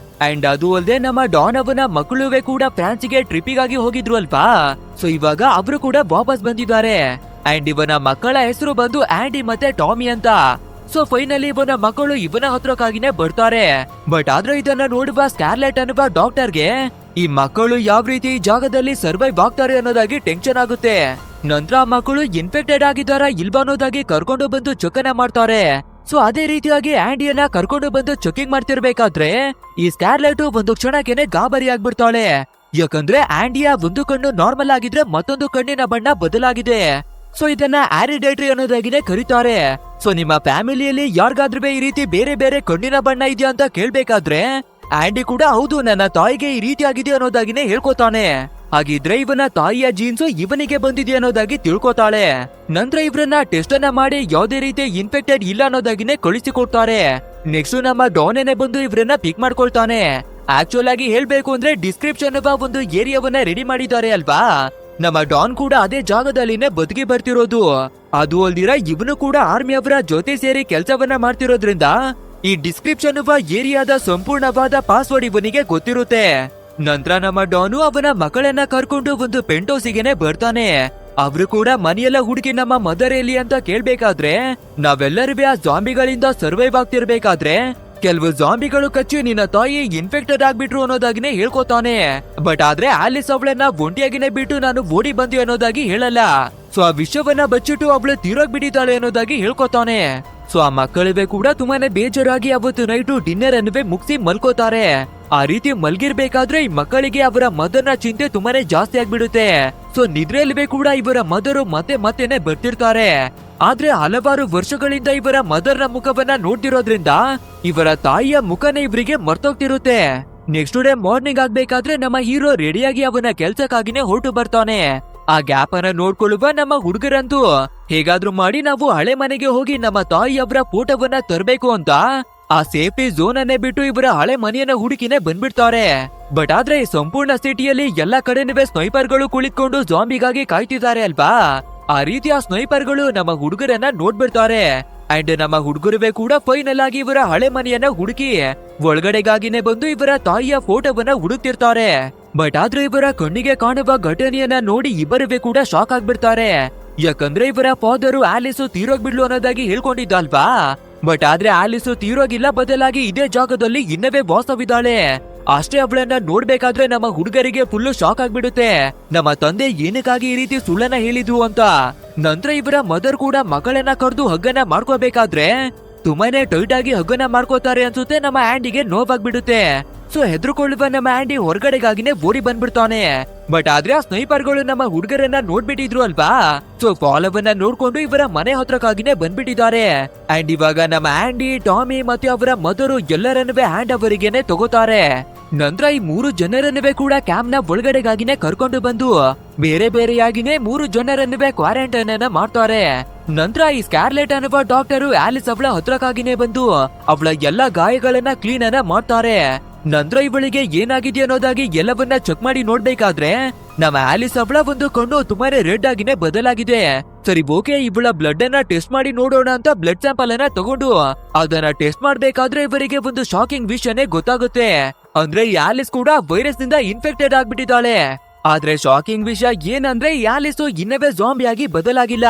ಅಂಡ್ ಅದು ಅಲ್ಲದೆ ನಮ್ಮ ಡಾನ್ ಅವನ ಮಕ್ಕಳುವೆ ಕೂಡ ಫ್ರಾನ್ಸ್ಗೆ ಟ್ರಿಪ್ಪಿಗಾಗಿ ಹೋಗಿದ್ರು ಅಲ್ವಾ. ಸೊ ಇವಾಗ ಅವರು ಕೂಡ ವಾಪಸ್ ಬಂದಿದ್ದಾರೆ. ಅಂಡ್ ಇವನ ಮಕ್ಕಳ ಹೆಸರು ಬಂದು ಆಂಡಿ ಮತ್ತೆ ಟಾಮಿ ಅಂತ. ಸೊ ಫೈನಲಿ ಇವನ ಮಕ್ಕಳು ಇವನ ಹತ್ರಕ್ಕಾಗಿನೇ ಬರ್ತಾರೆ. ಬಟ್ ಆದ್ರೆ ಇದನ್ನ ನೋಡುವ ಸ್ಕಾರ್ಲೆಟ್ ಅನ್ನುವ ಡಾಕ್ಟರ್ಗೆ ಈ ಮಕ್ಕಳು ಯಾವ ರೀತಿ ಈ ಜಾಗದಲ್ಲಿ ಸರ್ವೈವ್ ಆಗ್ತಾರೆ ಅನ್ನೋದಾಗಿ ಟೆನ್ಷನ್ ಆಗುತ್ತೆ. ನಂತರ ಮಕ್ಕಳು ಇನ್ಫೆಕ್ಟೆಡ್ ಆಗಿದ್ದಾರಾ ಇಲ್ವಾ ಅನ್ನೋದಾಗಿ ಕರ್ಕೊಂಡು ಬಂದು ಚೆಕ್ನ ಮಾಡ್ತಾರೆ. ಸೊ ಅದೇ ರೀತಿಯಾಗಿ ಆಂಡಿಯನ್ನ ಕರ್ಕೊಂಡು ಬಂದು ಚೆಕಿಂಗ್ ಮಾಡ್ತಿರ್ಬೇಕಾದ್ರೆ ಈ ಸ್ಕಾರ್ಲೆಟ್ ಒಂದು ಕ್ಷಣಕ್ಕೆನೆ ಗಾಬರಿ ಆಗ್ಬಿಡ್ತಾಳೆ. ಯಾಕಂದ್ರೆ ಆಂಡಿಯ ಒಂದು ಕಣ್ಣು ನಾರ್ಮಲ್ ಆಗಿದ್ರೆ ಮತ್ತೊಂದು ಕಣ್ಣಿನ ಬಣ್ಣ ಬದಲಾಗಿದೆ. ಸೊ ಇದನ್ನ ಆರಿಡೇಟ್ರಿ ಅನ್ನೋದಾಗಿನೇ ಕರೀತಾರೆ. ಸೊ ನಿಮ್ಮ ಫ್ಯಾಮಿಲಿಯಲ್ಲಿ ಯಾರಿಗಾದ್ರೂ ಈ ರೀತಿ ಬೇರೆ ಬೇರೆ ಕಣ್ಣಿನ ಬಣ್ಣ ಇದೆಯಾ ಅಂತ ಕೇಳ್ಬೇಕಾದ್ರೆ ಆಂಡಿ ಕೂಡ ಹೌದು ನನ್ನ ತಾಯಿಗೆ ಈ ರೀತಿ ಆಗಿದೆ ಅನ್ನೋದಾಗಿನೇ ಹೇಳ್ಕೊತಾನೆ. ಹಾಗಿದ್ರೆ ಇವನ ತಾಯಿಯ ಜೀನ್ಸ್ ಇವನಿಗೆ ಬಂದಿದೆ ಅನ್ನೋದಾಗಿ ತಿಳ್ಕೊತಾಳೆ. ನಂತರ ಇವ್ರನ್ನ ಟೆಸ್ಟ್ ಅನ್ನ ಮಾಡಿ ಯಾವುದೇ ರೀತಿ ಇನ್ಫೆಕ್ಟೆಡ್ ಇಲ್ಲ ಅನ್ನೋದಾಗಿನೇ ಕಳಿಸಿಕೊಡ್ತಾರೆ. ನೆಕ್ಸ್ಟ್ ನಮ್ಮ ಡಾನೇನೆ ಬಂದು ಇವ್ರನ್ನ ಪಿಕ್ ಮಾಡ್ಕೊಳ್ತಾನೆ. ಆಕ್ಚುಲ್ ಆಗಿ ಹೇಳ್ಬೇಕು ಅಂದ್ರೆ ಡಿಸ್ಕ್ರಿಪ್ಷನ್ ಒಂದು ಏರಿಯಾವನ್ನ ರೆಡಿ ಮಾಡಿದ್ದಾರೆ ಅಲ್ವಾ. ನಮ್ಮ ಡಾನ್ ಕೂಡ ಅದೇ ಜಾಗದಲ್ಲಿನೇ ಬದುಕಿ ಬರ್ತಿರೋದು. ಅದು ಅಲ್ದಿರ ಇವನು ಕೂಡ ಆರ್ಮಿ ಅವರ ಜೊತೆ ಸೇರಿ ಕೆಲಸವನ್ನ ಮಾಡ್ತಿರೋದ್ರಿಂದ ಈ ಡಿಸ್ಕ್ರಿಪ್ಷನ್ ಏರಿಯಾದ ಸಂಪೂರ್ಣವಾದ ಪಾಸ್ವರ್ಡ್ ಇವನಿಗೆ ಗೊತ್ತಿರುತ್ತೆ. ನಂತರ ನಮ್ಮ ಡಾನು ಅವನ ಮಕ್ಕಳನ್ನ ಕರ್ಕೊಂಡು ಒಂದು ಪೆಂಟ್ ಹೌಸಿಗೆನೆ ಬರ್ತಾನೆ. ಅವ್ರು ಕೂಡ ಮನೆಯೆಲ್ಲ ಹುಡುಕಿ ನಮ್ಮ ಮದರ್ ಎಲ್ಲಿ ಅಂತ ಕೇಳ್ಬೇಕಾದ್ರೆ ನಾವೆಲ್ಲರೂ ಆ ಜಾಂಬಿಗಳಿಂದ ಸರ್ವೈವ್ ಆಗ್ತಿರ್ಬೇಕಾದ್ರೆ ಕೆಲವು ಜಾಂಬಿಗಳು ಕಚ್ಚಿ ನಿನ್ನ ತಾಯಿ ಇನ್ಫೆಕ್ಟೆಡ್ ಆಗ್ಬಿಟ್ರು ಅನ್ನೋದಾಗಿನೇ ಹೇಳ್ಕೊತಾನೆ. ಬಟ್ ಆದ್ರೆ ಆಲಿಸ್ ಅವಳನ್ನ ಒಂಟಿಯಾಗಿನೇ ಬಿಟ್ಟು ನಾನು ಓಡಿ ಬಂದಿ ಅನ್ನೋದಾಗಿ ಹೇಳಲ್ಲ. ಸೊ ಆ ವಿಷಯವನ್ನ ಬಚ್ಚಿಟ್ಟು ಅವಳು ತೀರೋಗ್ಬಿಟ್ಟಿದ್ದಾಳೆ ಅನ್ನೋದಾಗಿ ಹೇಳ್ಕೊತಾನೆ. ಸೊ ಆ ಮಕ್ಕಳಿವೆ ಕೂಡ ತುಂಬಾನೇ ಬೇಜಾರಾಗಿ ಅವತ್ತು ನೈಟು ಡಿನ್ನರ್ ಅನ್ನುವೆ ಮುಗಿಸಿ ಮಲ್ಕೋತಾರೆ. ಆ ರೀತಿ ಮಲ್ಗಿರ್ಬೇಕಾದ್ರೆ ಈ ಮಕ್ಕಳಿಗೆ ಅವರ ಮದರ್ನ ಚಿಂತೆ ತುಂಬಾನೇ ಜಾಸ್ತಿ ಆಗ್ಬಿಡುತ್ತೆ. ಸೊ ನಿದ್ರೆಯಲ್ಲಿವೆ ಕೂಡ ಇವರ ಮದರು ಮತ್ತೆನೆ ಬರ್ತಿರ್ತಾರೆ. ಆದ್ರೆ ಹಲವಾರು ವರ್ಷಗಳಿಂದ ಇವರ ಮದರ್ನ ಮುಖವನ್ನ ನೋಡ್ತಿರೋದ್ರಿಂದ ಇವರ ತಾಯಿಯ ಮುಖನೇ ಇವರಿಗೆ ಮರ್ತೋಗ್ತಿರುತ್ತೆ. ನೆಕ್ಸ್ಟ್ ಡೇ ಮಾರ್ನಿಂಗ್ ಆಗ್ಬೇಕಾದ್ರೆ ನಮ್ಮ ಹೀರೋ ರೆಡಿಯಾಗಿ ಅವನ ಕೆಲ್ಸಕ್ಕಾಗಿನೇ ಹೊರಟು ಬರ್ತಾನೆ. ಆ ಗ್ಯಾಪ್ ಅನ್ನ ನೋಡ್ಕೊಳ್ಳುವ ನಮ್ಮ ಹುಡುಗರಂತೂ ಹೇಗಾದ್ರೂ ಮಾಡಿ ನಾವು ಹಳೆ ಮನೆಗೆ ಹೋಗಿ ನಮ್ಮ ತಾಯಿಯವರ ಫೋಟೋವನ್ನ ತರಬೇಕು ಅಂತ ಆ ಸೇಫ್ಟಿ ಝೋನ್ ಅನ್ನೇ ಬಿಟ್ಟು ಇವರ ಹಳೆ ಮನೆಯನ್ನ ಹುಡುಕಿನೇ ಬಂದ್ಬಿಡ್ತಾರೆ. ಬಟ್ ಆದ್ರೆ ಈ ಸಂಪೂರ್ಣ ಸಿಟಿಯಲ್ಲಿ ಎಲ್ಲಾ ಕಡೆನೂ ಸ್ನೈಪರ್ಗಳು ಕುಳಿತುಕೊಂಡು ಜಾಂಬಿಗಾಗಿ ಕಾಯ್ತಿದ್ದಾರೆ ಅಲ್ವಾ. ಆ ರೀತಿಯ ಸ್ನೈಪರ್ಗಳು ನಮ್ಮ ಹುಡುಗರನ್ನ ನೋಡ್ಬಿಡ್ತಾರೆ. ಅಂಡ್ ನಮ್ಮ ಹುಡುಗರುವೆ ಕೂಡ ಫೈನಲ್ ಆಗಿ ಇವರ ಹಳೆ ಮನೆಯನ್ನ ಹುಡುಕಿ ಒಳಗಡೆಗಾಗಿನೇ ಬಂದು ಇವರ ತಾಯಿಯ ಫೋಟೋವನ್ನ ಹುಡುಕ್ತಿರ್ತಾರೆ. ಬಟ್ ಆದ್ರೆ ಇವರ ಕಣ್ಣಿಗೆ ಕಾಣುವ ಘಟನೆಯನ್ನ ನೋಡಿ ಇಬ್ಬರುವೆ ಕೂಡ ಶಾಕ್ ಆಗ್ಬಿಡ್ತಾರೆ. ಯಾಕಂದ್ರೆ ಇವರ ಫಾದರು ಆಲಿಸು ತೀರೋಗ್ಬಿಡ್ಲು ಅನ್ನೋದಾಗಿ ಹೇಳ್ಕೊಂಡಿದ್ದಲ್ವಾ. ಬಟ್ ಆದ್ರೆ ಆಲಿಸು ತೀರೋಗಿಲ್ಲ, ಬದಲಾಗಿ ಇದೇ ಜಾಗದಲ್ಲಿ ಇನ್ನವೇ ವಾಸವಿದ್ದಾಳೆ. ಅಷ್ಟೇ ಅವಳನ್ನ ನೋಡ್ಬೇಕಾದ್ರೆ ನಮ್ಮ ಹುಡುಗರಿಗೆ ಫುಲ್ಲು ಶಾಕ್ ಆಗ್ಬಿಡುತ್ತೆ. ನಮ್ಮ ತಂದೆ ಏನಕ್ಕಾಗಿ ಈ ರೀತಿ ಸುಳ್ಳನ್ನ ಹೇಳಿದ್ರು ಅಂತ. ನಂತರ ಇವರ ಮದರ್ ಕೂಡ ಮಗಳನ್ನ ಕರೆದು ಹಗ್ಗನ ಮಾಡ್ಕೋಬೇಕಾದ್ರೆ ತುಂಬಾನೇ ಟೈಟ್ ಆಗಿ ಹಗ್ಗನ ಮಾಡ್ಕೋತಾರೆ ಅನ್ಸುತ್ತೆ. ನಮ್ಮ ಆಂಡಿಗೆ ನೋವಾಗ್ಬಿಡುತ್ತೆ. ಸೊ ಹೆದರ್ಕೊಳ್ಳುವ ನಮ್ಮ ಆಂಡಿ ಹೊರಗಡೆಗಾಗಿನೇ ಓಡಿ ಬಂದ್ಬಿಡ್ತಾನೆ. ಬಟ್ ಆದ್ರೆ ಆ ಸ್ನೈಪರ್ಗಳು ನಮ್ಮ ಹುಡುಗರನ್ನ ನೋಡ್ಬಿಟ್ಟಿದ್ರು ಅಲ್ವಾ. ಸೊ ಫಾಲೋವನ್ನ ನೋಡ್ಕೊಂಡು ಇವರ ಮನೆ ಹತ್ರಕ್ಕಾಗಿನೇ ಬಂದ್ಬಿಟ್ಟಿದ್ದಾರೆ. ಅಂಡ್ ಇವಾಗ ನಮ್ಮ ಆಂಡಿ, ಟಾಮಿ ಮತ್ತೆ ಅವರ ಮದರು ಎಲ್ಲರನ್ನೂ ಹ್ಯಾಂಡ್ ಅವರಿಗೆನೆ ತಗೋತಾರೆ. ನಂತರ ಈ 3 ಜನರನ್ನುವೆ ಕೂಡ ಕ್ಯಾಂಪ್ ನ ಒಳಗಡೆಗಾಗಿನೇ ಕರ್ಕೊಂಡು ಬಂದು ಬೇರೆ ಬೇರೆಯಾಗಿನೇ 3 ಜನರನ್ನುವೆ ಕ್ವಾರಂಟೈನ್ ಅನ್ನ ಮಾಡ್ತಾರೆ. ನಂತರ ಈ ಸ್ಕಾರ್ಲೆಟ್ ಅನ್ನುವ ಡಾಕ್ಟರು ಆಲಿಸ್ ಅವಳ ಹತ್ರಕ್ಕಾಗಿನೇ ಬಂದು ಅವಳ ಎಲ್ಲಾ ಗಾಯಗಳನ್ನ ಕ್ಲೀನ್ ಅನ್ನ ಮಾಡ್ತಾರೆ. ನಂತರ ಇವಳಿಗೆ ಏನಾಗಿದೆ ಅನ್ನೋದಾಗಿ ಎಲ್ಲವನ್ನ ಚೆಕ್ ಮಾಡಿ ನೋಡ್ಬೇಕಾದ್ರೆ ನಮ್ಮ ಆಲಿಸ್ ಅವಳ ಒಂದು ಕಣ್ಣು ತುಂಬಾನೇ ರೆಡ್ ಆಗಿನೇ ಬದಲಾಗಿದೆ. ಸರಿ ಓಕೆ, ಇವಳ ಬ್ಲಡ್ ಅನ್ನ ಟೆಸ್ಟ್ ಮಾಡಿ ನೋಡೋಣ ಅಂತ ಬ್ಲಡ್ ಸ್ಯಾಂಪಲ್ ಅನ್ನ ತಗೊಂಡು ಅದನ್ನ ಟೆಸ್ಟ್ ಮಾಡ್ಬೇಕಾದ್ರೆ ಇವರಿಗೆ ಒಂದು ಶಾಕಿಂಗ್ ವಿಷಯನೇ ಗೊತ್ತಾಗುತ್ತೆ. ಅಂದ್ರೆ ಈ ಆಲಿಸ್ ಕೂಡ ವೈರಸ್ ನಿಂದ ಇನ್ಫೆಕ್ಟೆಡ್ ಆಗ್ಬಿಟ್ಟಿದ್ದಾಳೆ. ಆದ್ರೆ ಶಾಕಿಂಗ್ ವಿಷಯ ಏನಂದ್ರೆ ಈ ಆಲಿಸ್ ಇನ್ನವೇ ಜಾಂಬಿ ಆಗಿ ಬದಲಾಗಿಲ್ಲ.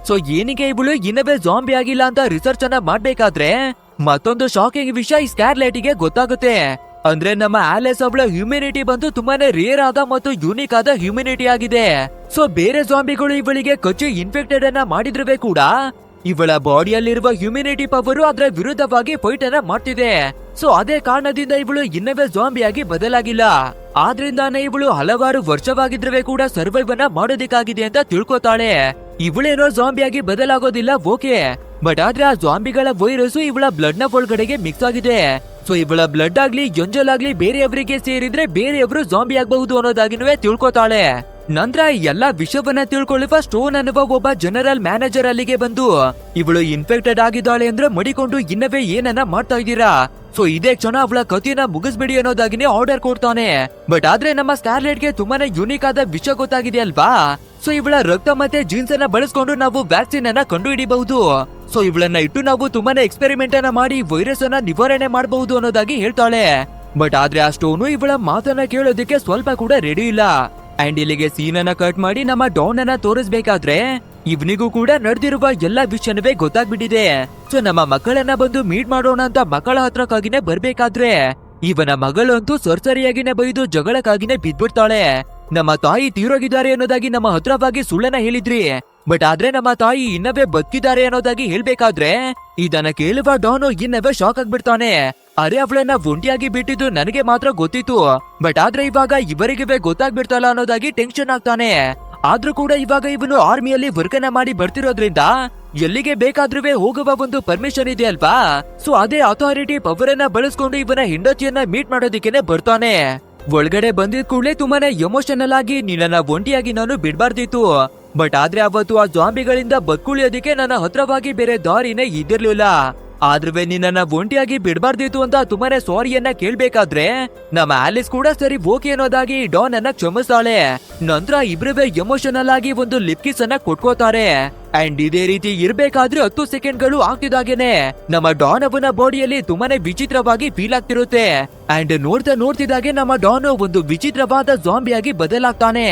ಸೊ ಏನಿಗೆ ಇವಳು ಇನ್ನವೇ ಜಾಂಬಿ ಆಗಿಲ್ಲ ಅಂತ ರಿಸರ್ಚ್ ಅನ್ನ ಮಾಡ್ಬೇಕಾದ್ರೆ ಮತ್ತೊಂದು ಶಾಕಿಂಗ್ ವಿಷಯ ಈ ಸ್ಕಾರ್ಲೆಟ್ಗೆ ಗೊತ್ತಾಗುತ್ತೆ. ಅಂದ್ರೆ ನಮ್ಮ ಆಲಿಸ್ ಅವಳ ಹ್ಯೂಮಿನಿಟಿ ಬಂದು ತುಂಬಾನೇ ರೇರ್ ಆದ ಮತ್ತು ಯೂನಿಕ್ ಆದ ಹ್ಯೂಮಿನಿಟಿ ಆಗಿದೆ. ಸೊ ಬೇರೆ ಜಾಂಬಿಗಳು ಇವಳಿಗೆ ಕಚ್ಚಿ ಇನ್ಫೆಕ್ಟೆಡ್ ಅನ್ನ ಮಾಡಿದ್ರುವೆ ಕೂಡ ಇವಳ ಬಾಡಿಯಲ್ಲಿರುವ ಹ್ಯೂಮಿನಿಟಿ ಪವರ್ ಅದರ ವಿರುದ್ಧವಾಗಿ ಫೈಟ್ ಅನ್ನ ಮಾಡ್ತಿದೆ. ಸೊ ಅದೇ ಕಾರಣದಿಂದ ಇವಳು ಇನ್ನವೇ ಜಾಂಬಿಯಾಗಿ ಬದಲಾಗಿಲ್ಲ. ಆದ್ರಿಂದಾನೇ ಇವಳು ಹಲವಾರು ವರ್ಷವಾಗಿದ್ರುವೆ ಕೂಡ ಸರ್ವೈವ್ ಅನ್ನ ಮಾಡೋದಿಕ್ಕಾಗಿದೆ ಅಂತ ತಿಳ್ಕೊತಾಳೆ. ಇವಳೇನೋ ಜಾಂಬಿಯಾಗಿ ಬದಲಾಗೋದಿಲ್ಲ ಓಕೆ, ಬಟ್ ಆದ್ರೆ ಆ ಜಾಂಬಿಗಳ ವೈರಸ್ ಇವಳ ಬ್ಲಡ್ ನ ಒಳಗಡೆಗೆ ಮಿಕ್ಸ್ ಆಗಿದೆ. ಸೊ ಇವಳ ಬ್ಲಡ್ ಆಗ್ಲಿ ಎಂಜಲ್ ಬೇರೆಯವರಿಗೆ ಸೇರಿದ್ರೆ ಬೇರೆಯವರು ಜಾಂಬಿ ಆಗಬಹುದು ಅನ್ನೋದಾಗಿನೂ ತಿಳ್ಕೊತಾಳೆ. ನಂತರ ಎಲ್ಲಾ ವಿಷಯವನ್ನ ತಿಳ್ಕೊಳ್ಳುವ ಸ್ಟೋನ್ ಅನ್ನುವ ಒಬ್ಬ ಜನರಲ್ ಮ್ಯಾನೇಜರ್ ಅಲ್ಲಿಗೆ ಬಂದು ಇವಳು ಇನ್ಫೆಕ್ಟೆಡ್ ಆಗಿದ್ದಾಳೆ ಅಂದ್ರೆ ಮಡಿಕೊಂಡು ಇನ್ನವೇ ಏನನ್ನ ಮಾಡ್ತಾ ಇದ್ದೀರಾ, ಸೊ ಇದೇ ಕ್ಷಣ ಅವಳ ಕಥೆನ ಮುಗಿಸ್ಬಿಡಿ ಅನ್ನೋದಾಗಿನೇ ಆರ್ಡರ್ ಕೊಡ್ತಾನೆ. ಬಟ್ ಆದ್ರೆ ನಮ್ಮ ಸ್ಕಾರ್ಲೆಟ್ಗೆ ತುಂಬಾನೇ ಯೂನಿಕ್ ಆದ ವಿಷಯ ಗೊತ್ತಾಗಿದೆ ಅಲ್ವಾ. ಸೊ ಇವಳ ರಕ್ತ ಮತ್ತೆ ಜೀನ್ಸ್ ಅನ್ನ ಬಳಸ್ಕೊಂಡು ನಾವು ವ್ಯಾಕ್ಸಿನ್ ಅನ್ನ ಕಂಡು ಹಿಡಿಬಹುದು. ಸೊ ಇವಳನ್ನ ಇಟ್ಟು ನಾವು ತುಂಬಾನೇ ಎಕ್ಸ್ಪೆರಿಮೆಂಟ್ ಅನ್ನ ಮಾಡಿ ವೈರಸ್ ಅನ್ನ ನಿವಾರಣೆ ಮಾಡಬಹುದು ಅನ್ನೋದಾಗಿ ಹೇಳ್ತಾಳೆ. ಬಟ್ ಆದ್ರೆ ಆ ಸ್ಟೋನು ಇವಳ ಮಾತನ್ನ ಕೇಳೋದಕ್ಕೆ ಸ್ವಲ್ಪ ಕೂಡ ರೆಡಿ ಇಲ್ಲ. ಅಂಡ್ ಇಲ್ಲಿಗೆ ಸೀನ್ ಅನ್ನ ಕಟ್ ಮಾಡಿ ನಮ್ಮ ಡಾನ್ ಅನ್ನ ತೋರಿಸ್ಬೇಕಾದ್ರೆ ಇವನಿಗೂ ಕೂಡ ನಡೆದಿರುವ ಎಲ್ಲಾ ವಿಷಯನವೇ ಗೊತ್ತಾಗ್ಬಿಟ್ಟಿದೆ. ಸೊ ನಮ್ಮ ಮಕ್ಕಳನ್ನ ಬಂದು ಮೀಟ್ ಮಾಡೋಣ ಅಂತ ಮಕ್ಕಳ ಹತ್ರಕ್ಕಾಗಿನೇ ಬರ್ಬೇಕಾದ್ರೆ ಇವನ ಮಗಳಂತೂ ಸರ್ಸರಿಯಾಗಿನೇ ಬೈದು ಜಗಳಕ್ಕಾಗಿನೇ ಬಿದ್ಬಿಡ್ತಾಳೆ. ನಮ್ಮ ತಾಯಿ ತೀರೋಗಿದ್ದಾರೆ ಅನ್ನೋದಾಗಿ ನಮ್ಮ ಹತ್ರವಾಗಿ ಸುಳ್ಳನ್ನ ಹೇಳಿದ್ರಿ, ಬಟ್ ಆದ್ರೆ ನಮ್ಮ ತಾಯಿ ಇನ್ನವೇ ಬದುಕಿದ್ದಾರೆ ಅನ್ನೋದಾಗಿ ಹೇಳ್ಬೇಕಾದ್ರೆ ಇದನ್ನ ಕೇಳುವ ಡಾನು ಇನ್ನವೇ ಶಾಕ್ ಆಗ್ಬಿಡ್ತಾನೆ. ಅರೆ ಅವಳನ್ನ ಒಂಟಿಯಾಗಿ ಬಿಟ್ಟಿದ್ದು ನನಗೆ ಮಾತ್ರ ಗೊತ್ತಿತ್ತು, ಬಟ್ ಆದ್ರೆ ಇವಾಗ ಇವರಿಗಿವೆ ಗೊತ್ತಾಗ್ಬಿಡ್ತಲ್ಲ ಅನ್ನೋದಾಗಿ ಟೆನ್ಷನ್ ಆಗ್ತಾನೆ. ಆದ್ರೂ ಕೂಡ ಇವಾಗ ಇವನು ಆರ್ಮಿಯಲ್ಲಿ ವರ್ಕ್ ಅನ್ನ ಮಾಡಿ ಬರ್ತಿರೋದ್ರಿಂದ ಎಲ್ಲಿಗೆ ಬೇಕಾದ್ರೂ ಹೋಗುವ ಒಂದು ಪರ್ಮಿಷನ್ ಇದೆ ಅಲ್ವಾ. ಸೊ ಅದೇ ಅಥಾರಿಟಿ ಪವರ್ ಅನ್ನ ಬಳಸ್ಕೊಂಡು ಇವನ ಹೆಂಡತಿಯನ್ನ ಮೀಟ್ ಮಾಡೋದಿಕ್ಕೇನೆ ಬರ್ತಾನೆ. ಒಳಗಡೆ ಬಂದಿದ್ ಕೂಡಲೇ ತುಂಬಾನೇ ಎಮೋಷನಲ್ ಆಗಿ ನಿನ್ನ ಒಂಟಿಯಾಗಿ ನಾನು ಬಿಡ್ಬಾರ್ದಿತ್ತು, ಬಟ್ ಆದ್ರೆ ಅವತ್ತು ಆ ಜಾಂಬಿಗಳಿಂದ ಬದುಕುಳಿಯೋದಿಕ್ಕೆ ನನ್ನ ಹತ್ರವಾಗಿ ಬೇರೆ ದಾರಿನೇ ಇದ್ದಿರ್ಲಿಲ್ಲ. ಆದ್ರೂ ನಿನ್ನ ಒಂಟಿಯಾಗಿ ಬಿಡ್ಬಾರ್ದಿತ್ತು ಅಂತ ತುಂಬಾನೇ ಸಾರಿಯನ್ನ ಕೇಳ್ಬೇಕಾದ್ರೆ ನಮ್ಮ ಆಲಿಸ್ ಕೂಡ ಸರಿ ಓಕೆ ಅನ್ನೋದಾಗಿ ಡಾನ್ ಅನ್ನ ಕ್ಷಮಿಸ್ತಾಳೆ. ನಂತರ ಇಬ್ರುವೆ ಎಮೋಷನಲ್ ಆಗಿ ಒಂದು ಲಿಪ್ ಕಿಸ್ ಅನ್ನ ಕೊಟ್ಕೋತಾರೆ. ಅಂಡ್ ಇದೇ ರೀತಿ ಇರ್ಬೇಕಾದ್ರೆ 10 ಸೆಕೆಂಡ್ಗಳು ಆಗ್ತಿದಾಗೇನೆ ನಮ್ಮ ಡಾನ್ ಅವನ ಬಾಡಿಯಲ್ಲಿ ತುಂಬಾನೇ ವಿಚಿತ್ರವಾಗಿ ಫೀಲ್ ಆಗ್ತಿರುತ್ತೆ. ಅಂಡ್ ನೋಡ್ತಿದ್ದಾಗೆ ನಮ್ಮ ಡಾನ್ ಒಂದು ವಿಚಿತ್ರವಾದ ಜಾಂಬಿಯಾಗಿ ಬದಲಾಗ್ತಾನೆ.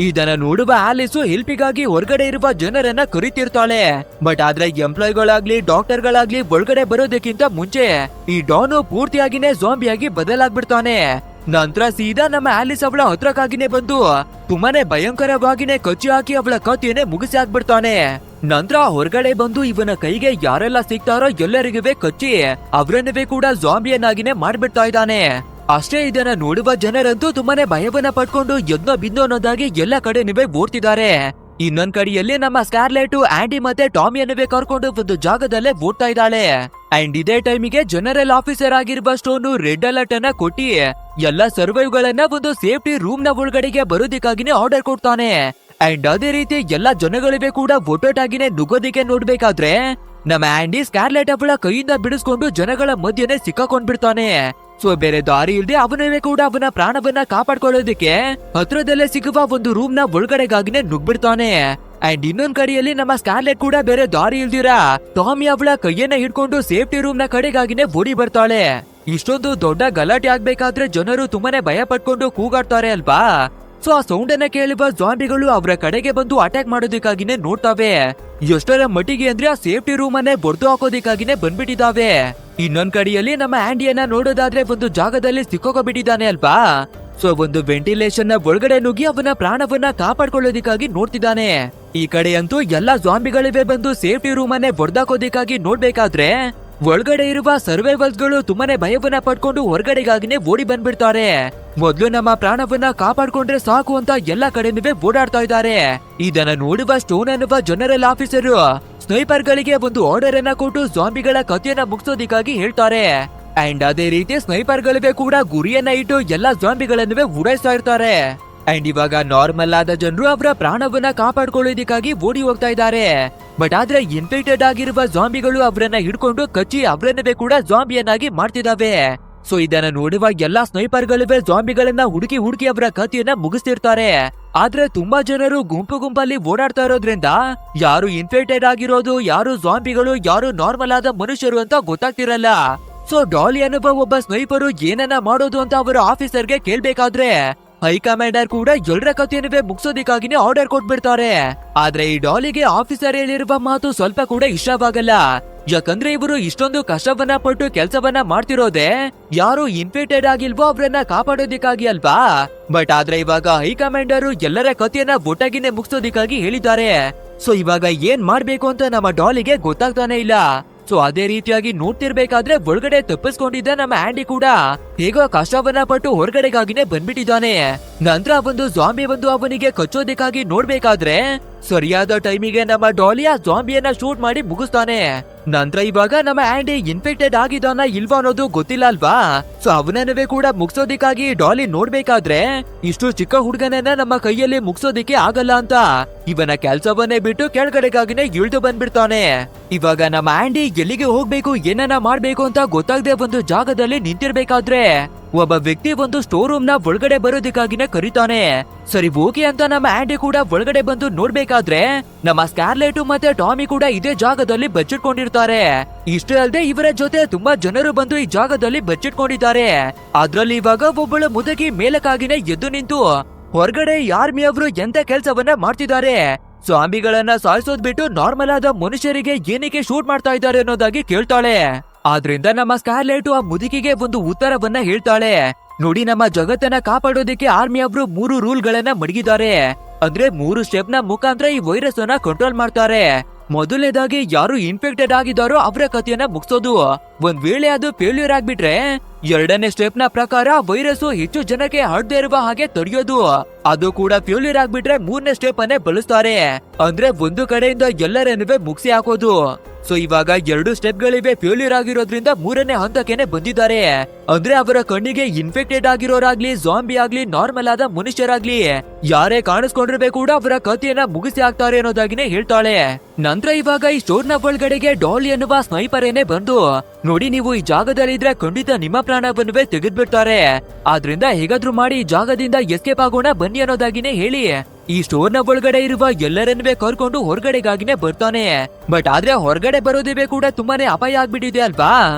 ಇದನ್ನ ನೋಡುವ ಆಲಿಸು ಹೆಲ್ಪಿಗಾಗಿ ಹೊರಗಡೆ ಇರುವ ಜನರನ್ನ ಕರಿತಿರ್ತಾಳೆ. ಬಟ್ ಆದ್ರೆ ಎಂಪ್ಲಾಯ್ಗಳಾಗ್ಲಿ ಡಾಕ್ಟರ್ಗಳಾಗ್ಲಿ ಒಳಗಡೆ ಬರೋದಕ್ಕಿಂತ ಮುಂಚೆ ಈ ಡಾನು ಪೂರ್ತಿಯಾಗಿನೇ ಜಾಂಬಿಯಾಗಿ ಬದಲಾಗ್ಬಿಡ್ತಾನೆ. ನಂತರ ಸೀದಾ ನಮ್ಮ ಆಲಿಸ್ ಅವಳ ಹತ್ರಕ್ಕಾಗಿನೇ ಬಂದು ತುಂಬಾನೇ ಭಯಂಕರವಾಗಿನೇ ಕಚ್ಚಿ ಹಾಕಿ ಅವಳ ಕತ್ತಿಯನ್ನೇ ಮುಗಿಸಿ ಹಾಕ್ಬಿಡ್ತಾನೆ. ನಂತರ ಹೊರಗಡೆ ಬಂದು ಇವನ ಕೈಗೆ ಯಾರೆಲ್ಲ ಸಿಗ್ತಾರೋ ಎಲ್ಲರಿಗೂ ಕಚ್ಚಿ ಅವರನ್ನೇ ಕೂಡ ಜಾಂಬಿಯನ್ನಾಗಿನೇ ಮಾಡ್ಬಿಡ್ತಾ ಇದ್ದಾನೆ. ಅಷ್ಟೇ ಇದನ್ನ ನೋಡುವ ಜನರಂತೂ ತುಂಬಾನೇ ಭಯವನ್ನ ಪಡ್ಕೊಂಡು ಎದ್ನೋ ಬಿದ್ದೋ ಅನ್ನೋದಾಗಿ ಎಲ್ಲ ಕಡೆ ಓಡ್ತಿದ್ದಾರೆ. ಇನ್ನೊಂದ್ ಕಡೆಯಲ್ಲಿ ನಮ್ಮ ಸ್ಕಾರ್ಲೆಟ್ ಆಂಡಿ ಮತ್ತೆ ಟಾಮಿಯನ್ನೇ ಕರ್ಕೊಂಡು ಒಂದು ಜಾಗದಲ್ಲೇ ಓಡ್ತಾ ಇದ್ದಾಳೆ. ಅಂಡ್ ಇದೇ ಟೈಮಿಗೆ ಜನರಲ್ ಆಫೀಸರ್ ಆಗಿರುವ ಸ್ಟೋನ್ ರೆಡ್ ಅಲರ್ಟ್ ಅನ್ನ ಕೊಟ್ಟಿ ಎಲ್ಲ ಸರ್ವೈವ್ ಗಳನ್ನ ಒಂದು ಸೇಫ್ಟಿ ರೂಮ್ ನ ಒಳಗಡೆಗೆ ಬರೋದಕ್ಕಾಗಿನೇ ಆರ್ಡರ್ ಕೊಡ್ತಾನೆ. ಅಂಡ್ ಅದೇ ರೀತಿ ಎಲ್ಲಾ ಜನಗಳಿವೆ ಕೂಡ ಒಟ್ಟೊಟ್ಟಾಗಿನೇ ನುಗ್ಗೋದಿಕ್ಕೆ ನೋಡ್ಬೇಕಾದ್ರೆ ನಮ್ಮ ಆಂಡಿ ಸ್ಕಾರ್ಲೆಟ್ ಅವಳ ಕೈಯಿಂದ ಬಿಡಿಸ್ಕೊಂಡು ಜನಗಳ ಮಧ್ಯೆ ಸಿಕ್ಕಾಕೊಂಡ್ಬಿಡ್ತಾನೆ. ಸೊ ಬೇರೆ ದಾರಿ ಇಲ್ದೆ ಅವನವೇ ಕೂಡ ಅವನ ಪ್ರಾಣವನ್ನ ಕಾಪಾಡ್ಕೊಳ್ಳೋದಕ್ಕೆ ಹತ್ರದಲ್ಲೇ ಸಿಗುವ ಒಂದು ರೂಮ್ ನ ಒಳಗಡೆಗಾಗಿನೇ ನುಗ್ಬಿಡ್ತಾನೆ. ಅಂಡ್ ಇನ್ನೊಂದ್ ಕಡೆಯಲ್ಲಿ ನಮ್ಮ ಸ್ಕಾರ್ಲೆಟ್ ಕೂಡ ಬೇರೆ ದಾರಿ ಇಲ್ದಿರಾ ಟಾಮಿ ಅವಳ ಕೈಯನ್ನ ಹಿಡ್ಕೊಂಡು ಸೇಫ್ಟಿ ರೂಮ್ ನ ಕಡೆಗಾಗಿನೇ ಓಡಿ ಬರ್ತಾಳೆ. ಇಷ್ಟೊಂದು ದೊಡ್ಡ ಗಲಾಟೆ ಆಗ್ಬೇಕಾದ್ರೆ ಜನರು ತುಂಬಾನೇ ಭಯ ಪಟ್ಕೊಂಡು ಕೂಗಾಡ್ತಾರೆ ಅಲ್ವಾ. ಸೊ ಆ ಸೌಂಡ್ ಅನ್ನ ಕೇಳುವ ಜಾಂಬಿಗಳು ಅವರ ಕಡೆಗೆ ಬಂದು ಅಟ್ಯಾಕ್ ಮಾಡೋದಕ್ಕಾಗಿನೇ ನೋಡ್ತಾವೆ. ಎಷ್ಟರ ಮಟ್ಟಿಗೆ ಅಂದ್ರೆ ಆ ಸೇಫ್ಟಿ ರೂಮ್ ಅನ್ನೇ ಬಡ್ದು ಹಾಕೋದಕ್ಕಾಗಿನೇ ಬಂದ್ಬಿಟ್ಟಿದಾವೆ. ಇನ್ನೊಂದ್ ಕಡೆಯಲ್ಲಿ ನಮ್ಮ ಆಂಡಿಯನ್ನ ನೋಡೋದಾದ್ರೆ ಒಂದು ಜಾಗದಲ್ಲಿ ಸಿಕ್ಕೋಬಿಟ್ಟಿದ್ದಾನೆ ಅಲ್ವಾ. ಸೊ ಒಂದು ವೆಂಟಿಲೇಷನ್ ನ ಒಳಗಡೆ ನುಗ್ಗಿ ಅವನ ಪ್ರಾಣವನ್ನ ಕಾಪಾಡ್ಕೊಳ್ಳೋದಕ್ಕಾಗಿ ನೋಡ್ತಿದ್ದಾನೆ. ಈ ಕಡೆ ಅಂತೂ ಎಲ್ಲಾ ಜಾಂಬಿಗಳಿವೆ ಬಂದು ಸೇಫ್ಟಿ ರೂಮ್ ಅನ್ನೇ ಬಡ್ದಾಕೋದಕ್ಕಾಗಿ ನೋಡ್ಬೇಕಾದ್ರೆ ಒಳಗಡೆ ಇರುವ ಸರ್ವೈವಲ್ಸ್ ಗಳು ತುಂಬಾನೇ ಭಯವನ್ನ ಪಡ್ಕೊಂಡು ಹೊರಗಡೆಗಾಗಿನೇ ಓಡಿ ಬಂದ್ಬಿಡ್ತಾರೆ. ಮೊದ್ಲು ನಮ್ಮ ಪ್ರಾಣವನ್ನ ಕಾಪಾಡ್ಕೊಂಡ್ರೆ ಸಾಕು ಅಂತ ಎಲ್ಲಾ ಕಡೆನೂ ಓಡಾಡ್ತಾ ಇದ್ದಾರೆ. ಇದನ್ನ ನೋಡುವ ಸ್ಟೋನ್ ಅನ್ನುವ ಜನರಲ್ ಆಫೀಸರ್ ಸ್ನೈಪರ್ ಗಳಿಗೆ ಒಂದು ಆರ್ಡರ್ ಅನ್ನ ಕೊಟ್ಟು ಜಾಂಬಿಗಳ ಕಥೆಯನ್ನ ಮುಗಿಸೋದಕ್ಕಾಗಿ ಹೇಳ್ತಾರೆ. ಅಂಡ್ ಅದೇ ರೀತಿ ಸ್ನೈಪರ್ ಗಳಿಗೆ ಕೂಡ ಗುರಿಯನ್ನ ಇಟ್ಟು ಎಲ್ಲಾ ಜಾಂಬಿಗಳನ್ನುವೇ ಉಡಾಯಿಸ್ತಾ ಇರ್ತಾರೆ. ಅಂಡ್ ಇವಾಗ ನಾರ್ಮಲ್ ಆದ ಜನರು ಅವರ ಪ್ರಾಣವನ್ನ ಕಾಪಾಡ್ಕೊಳ್ಳೋದಕ್ಕಾಗಿ ಓಡಿ ಹೋಗ್ತಾ ಇದ್ದಾರೆ. ಬಟ್ ಆದ್ರೆ ಇನ್ಫೆಕ್ಟೆಡ್ ಆಗಿರುವ ಜಾಂಬಿಗಳು ಅವರನ್ನ ಹಿಡ್ಕೊಂಡು ಕಚ್ಚಿ ಅವರನ್ನೇ ಕೂಡ ಜಾಂಬಿಯನ್ನಾಗಿ ಮಾಡ್ತಿದಾವೆ. ಸೊ ಇದನ್ನ ನೋಡುವ ಎಲ್ಲಾ ಸ್ನೈಪರ್ಗಳಿವೆ ಜಾಂಬಿಗಳನ್ನ ಹುಡುಕಿ ಅವರ ಕಥೆಯನ್ನ ಮುಗಿಸ್ತಿರ್ತಾರೆ. ಆದ್ರೆ ತುಂಬಾ ಜನರು ಗುಂಪಲ್ಲಿ ಓಡಾಡ್ತಾ ಇರೋದ್ರಿಂದ ಯಾರು ಇನ್ಫೆಕ್ಟೆಡ್ ಆಗಿರೋದು, ಯಾರು ಜಾಂಬಿಗಳು, ಯಾರು ನಾರ್ಮಲ್ ಆದ ಮನುಷ್ಯರು ಅಂತ ಗೊತ್ತಾಗ್ತಿರಲ್ಲ. ಸೊ ಡಾಲಿ ಅನ್ನುವ ಒಬ್ಬ ಸ್ನೈಪರು ಏನನ್ನ ಮಾಡೋದು ಅಂತ ಅವರ ಆಫೀಸರ್ಗೆ ಕೇಳ್ಬೇಕಾದ್ರೆ ಹೈಕಮಾಂಡರ್ ಕೂಡ ಎಲ್ಲರ ಕಥೆಯನ್ನೇ ಮುಗಿಸೋದಕ್ಕಾಗಿನೇ ಆರ್ಡರ್ ಕೊಟ್ಬಿಡ್ತಾರೆ. ಆದ್ರೆ ಈ ಡಾಲಿಗೆ ಆಫೀಸರ್ ಹೇಳಿರುವ ಮಾತು ಸ್ವಲ್ಪ ಕೂಡ ಇಷ್ಟವಾಗಲ್ಲ. ಯಾಕಂದ್ರೆ ಇವರು ಇಷ್ಟೊಂದು ಕಷ್ಟವನ್ನ ಪಟ್ಟು ಕೆಲಸವನ್ನ ಮಾಡ್ತಿರೋದೆ ಯಾರು ಇನ್ಫೆಕ್ಟೆಡ್ ಆಗಿಲ್ವೋ ಅವರನ್ನ ಕಾಪಾಡೋದಕ್ಕಾಗಿ ಅಲ್ವಾ. ಬಟ್ ಆದ್ರೆ ಇವಾಗ ಹೈಕಮಾಂಡರು ಎಲ್ಲರ ಕಥೆಯನ್ನ ಒಟ್ಟಾಗಿನೇ ಮುಗಿಸೋದಕ್ಕಾಗಿ ಹೇಳಿದ್ದಾರೆ. ಸೊ ಇವಾಗ ಏನ್ ಮಾಡ್ಬೇಕು ಅಂತ ನಮ್ಮ ಡಾಲಿಗೆ ಗೊತ್ತಾಗ್ತಾನೆ ಇಲ್ಲ. ಸೊ ಅದೇ ರೀತಿಯಾಗಿ ನೋಡ್ತಿರ್ಬೇಕಾದ್ರೆ ಒಳಗಡೆ ತಪ್ಪಿಸ್ಕೊಂಡಿದ್ದ ನಮ್ಮ ಆಂಡಿ ಕೂಡ ಹೇಗೋ ಕಷ್ಟವನ್ನ ಪಟ್ಟು ಹೊರಗಡೆಗಾಗಿನೇ ಬಂದ್ಬಿಟ್ಟಿದ್ದಾನೆ. ನಂತರ ಒಂದು ಜಾಂಬಿ ಬಂದು ಅವನಿಗೆ ಕಚ್ಚೋದಕ್ಕಾಗಿ ನೋಡ್ಬೇಕಾದ್ರೆ ಸರಿಯಾದ ಟೈಮಿಗೆ ನಮ್ಮ ಡಾಲಿ ಆ ಜಾಂಬಿಯನ್ನ ಶೂಟ್ ಮಾಡಿ ಮುಗಿಸ್ತಾನೆ. ನಂತರ ಇವಾಗ ನಮ್ಮ ಆಂಡಿ ಇನ್ಫೆಕ್ಟೆಡ್ ಆಗಿದ್ದಾನ ಇಲ್ವಾ ಅನ್ನೋದು ಗೊತ್ತಿಲ್ಲ ಅಲ್ವಾ. ಸೊ ಅವನನ್ನೇ ಕೂಡ ಮುಗಿಸೋದಕ್ಕಾಗಿ ಡಾಲಿ ನೋಡ್ಬೇಕಾದ್ರೆ ಇಷ್ಟು ಚಿಕ್ಕ ಹುಡುಗನನ್ನ ನಮ್ಮ ಕೈಯಲ್ಲಿ ಮುಗಿಸೋದಿಕ್ಕೆ ಆಗಲ್ಲ ಅಂತ ಇವನ ಕೆಲ್ಸವನ್ನೇ ಬಿಟ್ಟು ಕೆಳಗಡೆಗಾಗಿನೇ ಇಳ್ದು ಬಂದ್ಬಿಡ್ತಾನೆ. ಇವಾಗ ನಮ್ಮ ಆಂಡಿ ಎಲ್ಲಿಗೆ ಹೋಗ್ಬೇಕು ಏನನ್ನ ಮಾಡ್ಬೇಕು ಅಂತ ಗೊತ್ತಾಗದೆ ಒಂದು ಜಾಗದಲ್ಲಿ ನಿಂತಿರ್ಬೇಕಾದ್ರೆ ಒಬ್ಬ ವ್ಯಕ್ತಿ ಒಂದು ಸ್ಟೋರ್ ರೂಮ್ ನ ಒಳಗಡೆ ಬರೋದಕ್ಕಾಗಿನೇ ಕರೀತಾನೆ. ಸರಿ ಓಕೆ ಅಂತ ನಮ್ಮ ಆಂಡಿ ಕೂಡ ಒಳಗಡೆ ಬಂದು ನೋಡ್ಬೇಕಾದ್ರೆ ನಮ್ಮ ಸ್ಕಾರ್ಲೆಟ್ ಮತ್ತೆ ಟಾಮಿ ಕೂಡ ಇದೇ ಜಾಗದಲ್ಲಿ ಬಚ್ಚಿಟ್ಕೊಂಡಿರ್ತಾರೆ. ಇಷ್ಟೇ ಅಲ್ಲದೆ ಇವರ ಜೊತೆ ತುಂಬಾ ಜನರು ಬಂದು ಈ ಜಾಗದಲ್ಲಿ ಬಚ್ಚಿಟ್ಕೊಂಡಿದ್ದಾರೆ. ಅದ್ರಲ್ಲಿ ಇವಾಗ ಒಬ್ಬಳು ಮುದುಕಿ ಮೇಲಕ್ಕಾಗಿನೇ ಎದ್ದು ನಿಂತು ಹೊರಗಡೆ ಆರ್ಮಿ ಅವರು ಎಂತ ಕೆಲ್ಸವನ್ನ ಮಾಡ್ತಿದ್ದಾರೆ, ಜಾಂಬಿಗಳನ್ನ ಸಾಯಿಸೋದ್ ಬಿಟ್ಟು ನಾರ್ಮಲ್ ಆದ ಮನುಷ್ಯರಿಗೆ ಏನಕ್ಕೆ ಶೂಟ್ ಮಾಡ್ತಾ ಇದ್ದಾರೆ ಅನ್ನೋದಾಗಿ ಕೇಳ್ತಾಳೆ. ಆದ್ರಿಂದ ನಮ್ಮ ಸ್ಕಾರ್ಲೆಟ್ ಆ ಮುದುಕಿಗೆ ಒಂದು ಉತ್ತರವನ್ನ ಹೇಳ್ತಾಳೆ. ನೋಡಿ, ನಮ್ಮ ಜಗತ್ತನ್ನ ಕಾಪಾಡೋದಕ್ಕೆ ಆರ್ಮಿ ಅವರು 3 ರೂಲ್ಗಳನ್ನ ಮಡಗಿದ್ದಾರೆ. ಅಂದ್ರೆ 3 ಸ್ಟೆಪ್ ನ ಮುಖಾಂತರ ಈ ವೈರಸ್ ಅನ್ನ ಕಂಟ್ರೋಲ್ ಮಾಡ್ತಾರೆ. ಮೊದಲನೇದಾಗಿ ಯಾರು ಇನ್ಫೆಕ್ಟೆಡ್ ಆಗಿದ್ದಾರೋ ಅವರ ಕಥೆಯನ್ನ ಮುಗಿಸೋದು. ಒಂದ್ ವೇಳೆ ಅದು ಫೇಲ್ಯೂರ್ ಆಗ್ಬಿಟ್ರೆ ಎರಡನೇ ಸ್ಟೆಪ್ ನ ಪ್ರಕಾರ ವೈರಸ್ ಹೆಚ್ಚು ಜನಕ್ಕೆ ಹರಡದೇ ಇರುವ ಹಾಗೆ ತಡೆಯೋದು. ಅದು ಕೂಡ ಫೇಲ್ಯೂರ್ ಆಗ್ಬಿಟ್ರೆ 3ನೇ ಸ್ಟೆಪ್ ಅನ್ನೇ ಬಳಸ್ತಾರೆ. ಅಂದ್ರೆ ಒಂದು ಕಡೆಯಿಂದ ಎಲ್ಲರನ್ನುವೇ ಮುಗಿಸಿ ಹಾಕೋದು. ಸೊ ಇವಾಗ 2 ಸ್ಟೆಪ್ಗಳಿವೆ ಫೇಲ್ಯೂರ್ ಆಗಿರೋದ್ರಿಂದ 3ನೇ ಹಂತಕ್ಕೇನೆ ಬಂದಿದ್ದಾರೆ. ಅಂದ್ರೆ ಅವರ ಕಣ್ಣಿಗೆ ಇನ್ಫೆಕ್ಟೆಡ್ ಆಗಿರೋರಾಗ್ಲಿ, ಜಾಂಬಿ ಆಗ್ಲಿ, ನಾರ್ಮಲ್ ಆದ ಮನುಷ್ಯರಾಗ್ಲಿ ಯಾರೇ ಕಾಣಿಸ್ಕೊಂಡಿರ್ಬೇಕು ಕೂಡ ಅವರ ಕಥೆಯನ್ನ ಮುಗಿಸಿ ಹಾಕ್ತಾರೆ ಅನ್ನೋದಾಗಿನೇ ಹೇಳ್ತಾಳೆ. ನಂತರ ಇವಾಗ ಈ ಸ್ಟೋರ್ ನ ಒಳಗಡೆಗೆ ಡಾಲಿ ಎನ್ನುವ ಸ್ನೈಪರ್ ಏನೇ ಬಂದು, ನೋಡಿ ನೀವು ಈ ಜಾಗದಲ್ಲಿ ಇದ್ರೆ ಖಂಡಿತ ನಿಮ್ಮ ಪ್ರಾಣವನ್ನುವೇ ತೆಗೆದ್ಬಿಡ್ತಾರೆ, ಆದ್ರಿಂದ ಹೇಗಾದ್ರೂ ಮಾಡಿ ಈ ಜಾಗದಿಂದ ಎಸ್ಕೇಪ್ ಆಗೋಣ ಬನ್ನಿ ಅನ್ನೋದಾಗಿನೇ ಹೇಳಿ ಈ ಸ್ಟೋರ್ ನ ಒಳಗಡೆ ಇರುವ ಎಲ್ಲರನ್ನುವೇ ಕರ್ಕೊಂಡು ಹೊರಗಡೆಗಾಗಿನೇ ಬರ್ತಾನೆ. ಬಟ್ ಆದ್ರೆ ಹೊರಗಡೆ ಬರೋದೇ ಕೂಡ ತುಂಬಾನೇ ಅಪಾಯ ಆಗ್ಬಿಟ್ಟಿದೆ ಅಲ್ವಾ.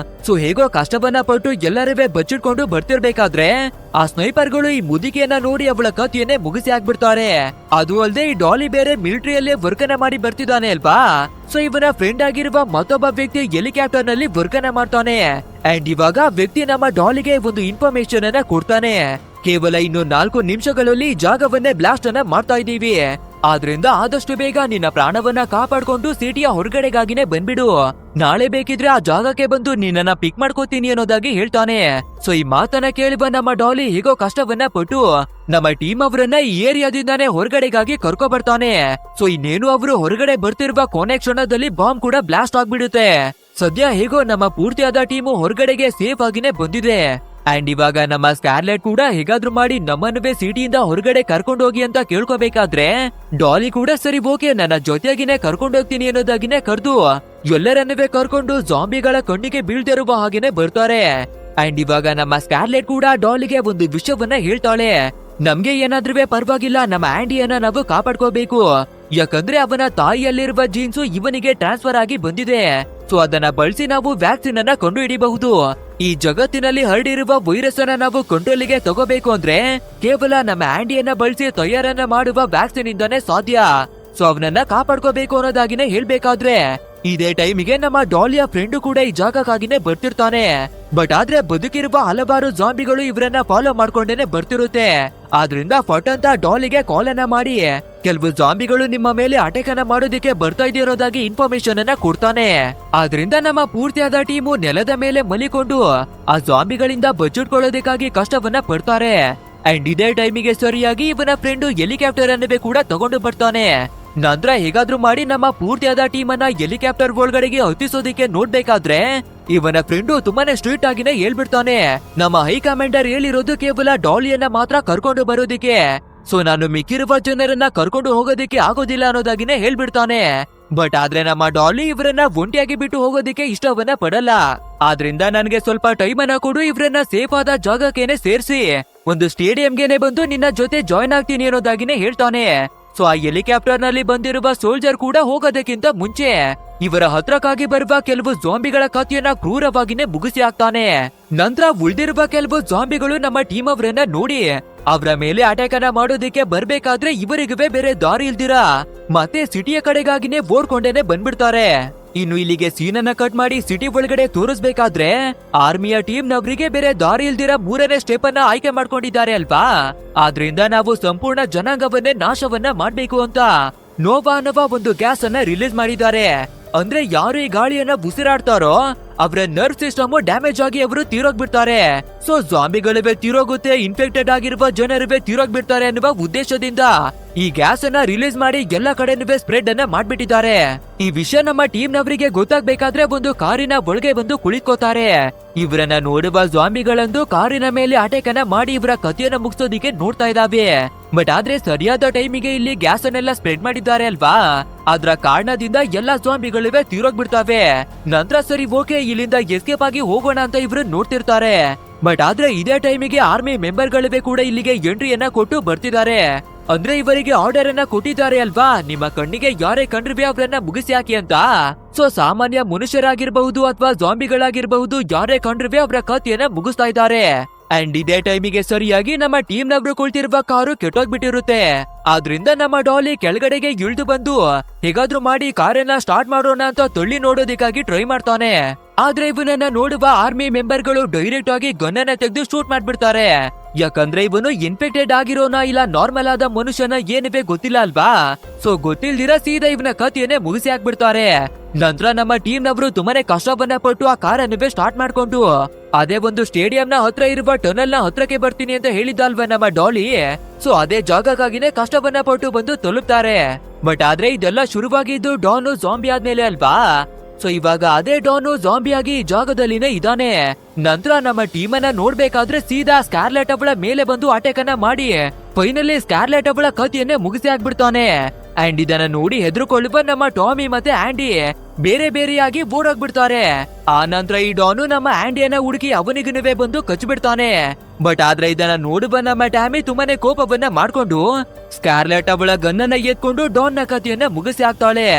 ಸೊ ಹೇಗೋ ಕಷ್ಟವನ್ನ ಪಟ್ಟು ಎಲ್ಲರವೇ ಬಚ್ಚಿಟ್ಕೊಂಡು ಬರ್ತಿರ್ಬೇಕಾದ್ರೆ ಆ ಸ್ನೈಪರ್ಗಳು ಈ ಮುದುಕಿಯನ್ನ ನೋಡಿ ಅವಳ ಕಥೆಯನ್ನೇ ಮುಗಿಸಿ ಹಾಕ್ಬಿಡ್ತಾರೆ. ಅದು ಅಲ್ಲದೆ ಈ ಡಾಲಿ ಬೇರೆ ಮಿಲಿಟರಿಯಲ್ಲೇ ವರ್ಕ್ ಅನ್ನ ಮಾಡಿ ಬರ್ತಿದ್ದಾನೆ ಅಲ್ವಾ. ಸೊ ಇವನ ಫ್ರೆಂಡ್ ಆಗಿರುವ ಮತ್ತೊಬ್ಬ ವ್ಯಕ್ತಿ ಹೆಲಿಕಾಪ್ಟರ್ ನಲ್ಲಿ ವರ್ಕ್ ಅನ್ನ ಮಾಡ್ತಾನೆ. ಅಂಡ್ ಇವಾಗ ವ್ಯಕ್ತಿ ನಮ್ಮ ಡಾಲಿಗೆ ಒಂದು ಇನ್ಫಾರ್ಮೇಶನ್ ಅನ್ನ ಕೊಡ್ತಾನೆ. ಕೇವಲ ಇನ್ನು 4 ನಿಮಿಷಗಳಲ್ಲಿ ಜಾಗವನ್ನೇ ಬ್ಲಾಸ್ಟ್ ಅನ್ನ ಮಾಡ್ತಾ ಇದೀವಿ, ಆದ್ರಿಂದ ಆದಷ್ಟು ಬೇಗ ನಿನ್ನ ಪ್ರಾಣವನ್ನ ಕಾಪಾಡ್ಕೊಂಡು ಸಿಟಿಯ ಹೊರಗಡೆಗಾಗಿನೇ ಬಂದ್ಬಿಡು, ನಾಳೆ ಬೇಕಿದ್ರೆ ಆ ಜಾಗಕ್ಕೆ ಬಂದು ನಿನ್ನನ್ನ ಪಿಕ್ ಮಾಡ್ಕೋತೀನಿ ಅನ್ನೋದಾಗಿ ಹೇಳ್ತಾನೆ. ಸೊ ಈ ಮಾತನ್ನ ಕೇಳುವ ನಮ್ಮ ಡಾಲಿ ಹೇಗೋ ಕಷ್ಟವನ್ನ ಪಟ್ಟು ನಮ್ಮ ಟೀಮ್ ಅವರನ್ನ ಈ ಏರಿಯಾದಿಂದಾನೇ ಹೊರಗಡೆಗಾಗಿ ಕರ್ಕೊ ಬರ್ತಾನೆ. ಸೊ ಇನ್ನೇನು ಅವರು ಹೊರಗಡೆ ಬರ್ತಿರುವ ಕೊನೆ ಕ್ಷಣದಲ್ಲಿ ಬಾಂಬ್ ಕೂಡ ಬ್ಲಾಸ್ಟ್ ಆಗ್ಬಿಡುತ್ತೆ. ಸದ್ಯ ಹೇಗೋ ನಮ್ಮ ಪೂರ್ತಿಯಾದ ಟೀಮು ಹೊರಗಡೆಗೆ ಸೇಫ್ ಆಗಿನೇ ಬಂದಿದೆ. ಅಂಡ್ ಇವಾಗ ನಮ್ಮ ಸ್ಕಾರ್ಲೆಟ್ ಕೂಡ ಹೇಗಾದ್ರೂ ಮಾಡಿ ನಮ್ಮನ್ನುವೇ ಸಿಟಿಯಿಂದ ಹೊರಗಡೆ ಕರ್ಕೊಂಡೋಗಿ ಅಂತ ಕೇಳ್ಕೋಬೇಕಾದ್ರೆ ಡಾಲಿ ಕೂಡ ಸರಿ ಓಕೆ ನನ್ನ ಜೊತೆಗಿನೇ ಕರ್ಕೊಂಡೋಗ್ತೀನಿ ಅನ್ನೋದಾಗಿನೇ ಕರೆದು ಎಲ್ಲರನ್ನುವೇ ಕರ್ಕೊಂಡು ಜಾಂಬಿಗಳ ಕಣ್ಣಿಗೆ ಬೀಳ್ದಿರುವ ಹಾಗೇನೆ ಬರ್ತಾರೆ. ಅಂಡ್ ಇವಾಗ ನಮ್ಮ ಸ್ಕಾರ್ಲೆಟ್ ಕೂಡ ಡಾಲಿಗೆ ಒಂದು ವಿಷಯವನ್ನ ಹೇಳ್ತಾಳೆ. ನಮ್ಗೆ ಏನಾದ್ರೂ ಪರವಾಗಿಲ್ಲ, ನಮ್ಮ ಆಂಡಿಯನ್ನ ನಾವು ಕಾಪಾಡ್ಕೋಬೇಕು, ಯಾಕಂದ್ರೆ ಅವನ ತಾಯಿಯಲ್ಲಿರುವ ಜೀನ್ಸು ಇವನಿಗೆ ಟ್ರಾನ್ಸ್ಫರ್ ಆಗಿ ಬಂದಿದೆ. ಸೊ ಅದನ್ನ ಬಳಸಿ ನಾವು ವ್ಯಾಕ್ಸಿನ್ ಅನ್ನ ಕಂಡು ಹಿಡಿಯಬಹುದು. ಈ ಜಗತ್ತಿನಲ್ಲಿ ಹರಡಿರುವ ವೈರಸ್ ಅನ್ನ ನಾವು ಕಂಟ್ರೋಲಿಗೆ ತಗೋಬೇಕು ಅಂದ್ರೆ ಕೇವಲ ನಮ್ಮ ಆಂಡಿಯನ್ನ ಬಳಸಿ ತಯಾರನ್ನ ಮಾಡುವ ವ್ಯಾಕ್ಸಿನ್ ಇಂದಾನೇ ಸಾಧ್ಯ. ಸೊ ಅವನನ್ನ ಕಾಪಾಡ್ಕೋಬೇಕು ಅನ್ನೋದಾಗಿನೇ ಹೇಳ್ಬೇಕಾದ್ರೆ ಇದೇ ಟೈಮಿಗೆ ನಮ್ಮ ಡಾಲಿಯ ಫ್ರೆಂಡು ಕೂಡ ಈ ಜಾಗಕ್ಕಾಗಿನೇ ಬರ್ತಿರ್ತಾನೆ. ಬಟ್ ಆದ್ರೆ ಬದುಕಿರುವ ಹಲವಾರು ಜಾಂಬಿಗಳು ಇವರನ್ನ ಫಾಲೋ ಮಾಡ್ಕೊಂಡೇನೆ ಬರ್ತಿರುತ್ತೆ. ಆದ್ರಿಂದ ಫಟ್ ಅಂತ ಡಾಲಿಗೆ ಕಾಲ್ ಅನ್ನ ಮಾಡಿ ಕೆಲವು ಜಾಂಬಿಗಳು ನಿಮ್ಮ ಮೇಲೆ ಅಟ್ಯಾಕ್ ಅನ್ನ ಮಾಡೋದಕ್ಕೆ ಬರ್ತಾ ಇದೆಯೋದಾಗಿ ಇನ್ಫಾರ್ಮೇಶನ್ ಅನ್ನ ಕೊಡ್ತಾನೆ. ಆದ್ರಿಂದ ನಮ್ಮ ಪೂರ್ತಿಯಾದ ಟೀಮು ನೆಲದ ಮೇಲೆ ಮಲಿಕೊಂಡು ಆ ಜಾಂಬಿಗಳಿಂದ ಬಚ್ಚಿಟ್ಕೊಳ್ಳೋದಕ್ಕಾಗಿ ಕಷ್ಟವನ್ನ ಪಡ್ತಾರೆ. ಅಂಡ್ ಇದೇ ಟೈಮಿಗೆ ಸರಿಯಾಗಿ ಇವನ ಫ್ರೆಂಡು ಹೆಲಿಕಾಪ್ಟರ್ ಅನ್ನವೇ ಕೂಡ ತಗೊಂಡು ಬರ್ತಾನೆ. ನಂತರ ಹೇಗಾದ್ರೂ ಮಾಡಿ ನಮ್ಮ ಪೂರ್ತಿಯಾದ ಟೀಮ್ ಅನ್ನ ಹೆಲಿಕಾಪ್ಟರ್ ಒಳಗಡೆಗೆ ಹತ್ತಿಸೋದಿಕ್ಕೆ ನೋಡ್ಬೇಕಾದ್ರೆ ಇವನ ಫ್ರೆಂಡು ತುಂಬಾನೇ ಸ್ಟ್ರೀಟ್ ಆಗಿನೇ ಹೇಳ್ಬಿಡ್ತಾನೆ, ನಮ್ಮ ಹೈಕಮಾಂಡರ್ ಹೇಳಿರೋದು ಕೇವಲ ಡಾಲಿಯನ್ನ ಮಾತ್ರ ಕರ್ಕೊಂಡು ಬರೋದಿಕ್ಕೆ, ಸೊ ನಾನು ಮಿಕ್ಕಿರುವ ಜನರನ್ನ ಕರ್ಕೊಂಡು ಹೋಗೋದಿಕ್ಕೆ ಆಗೋದಿಲ್ಲ ಅನ್ನೋದಾಗಿನೇ ಹೇಳ್ಬಿಡ್ತಾನೆ. ಬಟ್ ಆದ್ರೆ ನಮ್ಮ ಡಾಲಿ ಇವರನ್ನ ಒಂಟಿಯಾಗಿ ಬಿಟ್ಟು ಹೋಗೋದಿಕ್ಕೆ ಇಷ್ಟವನ್ನ ಪಡಲ್ಲ. ಆದ್ರಿಂದ ನನಗೆ ಸ್ವಲ್ಪ ಟೈಮ್ ಅನ್ನ ಕೊಡು, ಇವರನ್ನ ಸೇಫ್ ಆದ ಜಾಗಕ್ಕೇನೆ ಸೇರಿಸಿ ಒಂದು ಸ್ಟೇಡಿಯಂಗೆನೆ ಬಂದು ನಿನ್ನ ಜೊತೆ ಜಾಯ್ನ್ ಆಗ್ತೀನಿ ಅನ್ನೋದಾಗಿನೇ ಹೇಳ್ತಾನೆ. ಸೊ ಆ ಹೆಲಿಕಾಪ್ಟರ್ ನಲ್ಲಿ ಬಂದಿರುವ ಸೋಲ್ಜರ್ ಕೂಡ ಹೋಗೋದಕ್ಕಿಂತ ಮುಂಚೆ ಇವರ ಹತ್ರಕ್ಕಾಗಿ ಬರುವ ಕೆಲವು ಜಾಂಬಿಗಳ ಕಥೆಯನ್ನ ಕ್ರೂರವಾಗಿನೇ ಮುಗಿಸಿ ಹಾಕ್ತಾನೆ. ನಂತರ ಉಳಿದಿರುವ ಕೆಲವು ಜಾಂಬಿಗಳು ನಮ್ಮ ಟೀಮ್ ಅವರನ್ನ ನೋಡಿ ಅವರ ಮೇಲೆ ಅಟ್ಯಾಕ್ ಅನ್ನ ಮಾಡೋದಿಕ್ಕೆ ಬರ್ಬೇಕಾದ್ರೆ ಇವರಿಗೂ ಬೇರೆ ದಾರಿ ಇಲ್ದಿರಾ ಮತ್ತೆ ಸಿಟಿಯ ಕಡೆಗಾಗಿನೇ ಓಡ್ಕೊಂಡೇನೆ ಬಂದ್ಬಿಡ್ತಾರೆ. ಇನ್ನು ಇಲ್ಲಿಗೆ ಸೀನ್ ಅನ್ನ ಕಟ್ ಮಾಡಿ ಸಿಟಿ ಒಳಗಡೆ ತೋರಿಸ್ಬೇಕಾದ್ರೆ ಆರ್ಮಿಯ ಟೀಮ್ ನವರಿಗೆ ಬೇರೆ ದಾರಿ ಇಲ್ದಿರ 3ನೇ ಸ್ಟೆಪ್ ಅನ್ನ ಆಯ್ಕೆ ಮಾಡ್ಕೊಂಡಿದ್ದಾರೆ ಅಲ್ವಾ. ಆದ್ರಿಂದ ನಾವು ಸಂಪೂರ್ಣ ಜನಾಂಗವನ್ನೇ ನಾಶವನ್ನ ಮಾಡ್ಬೇಕು ಅಂತ ನೋವಾ ಅನ್ನುವ ಒಂದು ಗ್ಯಾಸ್ ಅನ್ನ ರಿಲೀಸ್ ಮಾಡಿದ್ದಾರೆ. ಅಂದ್ರೆ ಯಾರು ಈ ಗಾಳಿಯನ್ನ ಉಸಿರಾಡ್ತಾರೋ ಅವರ ನರ್ವ್ ಸಿಸ್ಟಮ್ ಡ್ಯಾಮೇಜ್ ಆಗಿ ಅವರು ತೀರೋಗ್ಬಿಡ್ತಾರೆ. ಸೊ ಜಾಂಬಿಗಳಿವೆ ತೀರೋಗುತ್ತೆ, ಇನ್ಫೆಕ್ಟೆಡ್ ಆಗಿರುವ ಜನರುವೆ ತೀರೋಗ್ಬಿಡ್ತಾರೆ ಅನ್ನುವ ಉದ್ದೇಶದಿಂದ ಈ ಗ್ಯಾಸ್ ಅನ್ನ ರಿಲೀಸ್ ಮಾಡಿ ಎಲ್ಲ ಕಡೆನೂ ಸ್ಪ್ರೆಡ್ ಅನ್ನ ಮಾಡ್ಬಿಟ್ಟಿದ್ದಾರೆ. ಈ ವಿಷಯ ನಮ್ಮ ಟೀಮ್ ನವರಿಗೆ ಗೊತ್ತಾಗ್ಬೇಕಾದ್ರೆ ಒಂದು ಕಾರಿನ ಒಳಗೆ ಬಂದು ಕುಳಿತುಕೋತಾರೆ. ಇವರನ್ನ ನೋಡುವ ಜಾಂಬಿಗಳಂದು ಕಾರಿನ ಮೇಲೆ ಅಟ್ಯಾಕ್ ಅನ್ನ ಮಾಡಿ ಇವರ ಕಥೆಯನ್ನ ಮುಗಿಸೋದಿಕ್ಕೆ ನೋಡ್ತಾ ಇದಾವೆ. ಬಟ್ ಆದ್ರೆ ಸರಿಯಾದ ಟೈಮಿಗೆ ಇಲ್ಲಿ ಗ್ಯಾಸ್ ಅನ್ನೆಲ್ಲ ಸ್ಪ್ರೆಡ್ ಮಾಡಿದ್ದಾರೆ ಅಲ್ವಾ, ಅದ್ರ ಕಾರಣದಿಂದ ಎಲ್ಲಾ ಜಾಂಬಿಗಳಿವೆ ತೀರೋಗ್ಬಿಡ್ತಾವೆ. ನಂತರ ಸರಿ ಓಕೆ ಇಲ್ಲಿಂದ ಎಸ್ಕೇಪ್ ಆಗಿ ಹೋಗೋಣ ಅಂತ ಇವ್ರು ನೋಡ್ತಿರ್ತಾರೆ. ಬಟ್ ಆದ್ರೆ ಇದೇ ಟೈಮಿಗೆ ಆರ್ಮಿ ಮೆಂಬರ್ಗಳಿವೆ ಕೂಡ ಇಲ್ಲಿಗೆ ಎಂಟ್ರಿಯನ್ನ ಕೊಟ್ಟು ಬರ್ತಿದ್ದಾರೆ. ಅಂದ್ರೆ ಇವರಿಗೆ ಆರ್ಡರ್ ಅನ್ನ ಕೊಟ್ಟಿದ್ದಾರೆ ಅಲ್ವಾ, ನಿಮ್ಮ ಕಣ್ಣಿಗೆ ಯಾರೇ ಕಂಡ್ರಿವೆ ಅವರನ್ನ ಮುಗಿಸಿ ಹಾಕಿ ಅಂತ. ಸೊ ಸಾಮಾನ್ಯ ಮನುಷ್ಯರಾಗಿರ್ಬಹುದು ಅಥವಾ ಜಾಂಬಿಗಳಾಗಿರ್ಬಹುದು ಯಾರೇ ಕಂಡ್ರಿವೆ ಅವರ ಕಥೆಯನ್ನ ಮುಗಿಸ್ತಾ ಇದ್ದಾರೆ. ಅಂಡ್ ಇದೇ ಟೈಮಿಗೆ ಸರಿಯಾಗಿ ನಮ್ಮ ಟೀಮ್ ನವರು ಕುಳಿತಿರುವ ಕಾರು ಕೆಟ್ಟೋಗ್ಬಿಟ್ಟಿರುತ್ತೆ. ಆದ್ರಿಂದ ನಮ್ಮ ಡಾಲಿ ಕೆಳಗಡೆಗೆ ಇಳಿದು ಬಂದು ಹೇಗಾದ್ರೂ ಮಾಡಿ ಕಾರನ್ನ ಸ್ಟಾರ್ಟ್ ಮಾಡೋಣ ಅಂತ ತಳ್ಳಿ ನೋಡೋದಕ್ಕಾಗಿ ಟ್ರೈ ಮಾಡ್ತಾನೆ. ಆದ್ರೆ ಇವನನ್ನ ನೋಡುವ ಆರ್ಮಿ ಮೆಂಬರ್ಗಳು ಡೈರೆಕ್ಟ್ ಆಗಿ ಗನ್ನನ್ನ ತೆಗೆದು ಶೂಟ್ ಮಾಡ್ಬಿಡ್ತಾರೆ. ಯಾಕಂದ್ರೆ ಇವನು ಇನ್ಫೆಕ್ಟೆಡ್ ಆಗಿರೋನ ಇಲ್ಲ ನಾರ್ಮಲ್ ಆದ ಮನುಷ್ಯನ ಏನಿವೆ ಗೊತ್ತಿಲ್ಲ ಅಲ್ವಾ. ಸೊ ಗೊತ್ತಿಲ್ದಿರ ಸೀದಾ ಇವನ ಕಥೆಯನ್ನೇ ಮುಗಿಸಿ ಹಾಕ್ಬಿಡ್ತಾರೆ. ನಂತರ ನಮ್ಮ ಟೀಮ್ ನವರು ತುಂಬಾನೇ ಕಷ್ಟವನ್ನ ಪಟ್ಟು ಆ ಕಾರನ್ನುವೇ ಸ್ಟಾರ್ಟ್ ಮಾಡ್ಕೊಂಡು ಅದೇ ಒಂದು ಸ್ಟೇಡಿಯಂ ನ ಹತ್ರ ಇರುವ ಟನಲ್ ನ ಹತ್ರಕ್ಕೆ ಬರ್ತೀನಿ ಅಂತ ಹೇಳಿದಲ್ವ ನಮ್ಮ ಡಾಲಿ. ಸೊ ಅದೇ ಜಾಗಕ್ಕಾಗಿನೇ ಕಷ್ಟವನ್ನ ಪಟ್ಟು ಬಂದು ತಲುಪ್ತಾರೆ. ಬಟ್ ಆದ್ರೆ ಇದೆಲ್ಲ ಶುರುವಾಗಿದ್ದು ಡಾನು ಜಾಂಬಿ ಆದ್ಮೇಲೆ ಅಲ್ವಾ. ಸೊ ಇವಾಗ ಅದೇ ಡಾನು ಜಾಂಬಿ ಆಗಿ ಈ ಜಾಗದಲ್ಲಿನೇ ಇದಾನೆ. ನಂತರ ನಮ್ಮ ಟೀಮನ್ನ ನೋಡ್ಬೇಕಾದ್ರೆ ಸೀದಾ ಸ್ಕಾರ್ಲೆಟ್ ಅವಳ ಮೇಲೆ ಬಂದು ಅಟ್ಯಾಕ್ ಅನ್ನ ಮಾಡಿ ಫೈನಲಿ ಸ್ಕಾರ್ಲೆಟ್ ಅವಳ ಕಥೆಯನ್ನೇ ಮುಗಿಸಿ ಆಗ್ಬಿಡ್ತಾನೆ. ಅಂಡ್ ಇದನ್ನ ನೋಡಿ ಹೆದರ್ಕೊಳ್ಳುವ ನಮ್ಮ ಟಾಮಿ ಮತ್ತೆ ಆಂಡಿ ಬೇರೆ ಬೇರೆಯಾಗಿ ಓಡೋಗ್ಬಿಡ್ತಾರೆ. ಆ ನಂತರ ಈ ಡಾನು ನಮ್ಮ ಆಂಡಿಯನ್ನ ಹುಡುಕಿ ಅವನಿಗೂ ಬಂದು ಕಚ್ಚಿಬಿಡ್ತಾನೆ. ಬಟ್ ಆದ್ರೆ ಇದನ್ನ ನೋಡುವ ನಮ್ಮ ಟಾಮಿ ತುಂಬಾನೇ ಕೋಪವನ್ನ ಮಾಡ್ಕೊಂಡು ಸ್ಕಾರ್ಲೆಟ್ ಅವಳ ಗನ್ನನ್ನ ಎತ್ಕೊಂಡು ಡಾನ್ ನ ಕಥೆಯನ್ನ ಮುಗಿಸಿ ಆಗ್ತಾಳೆ.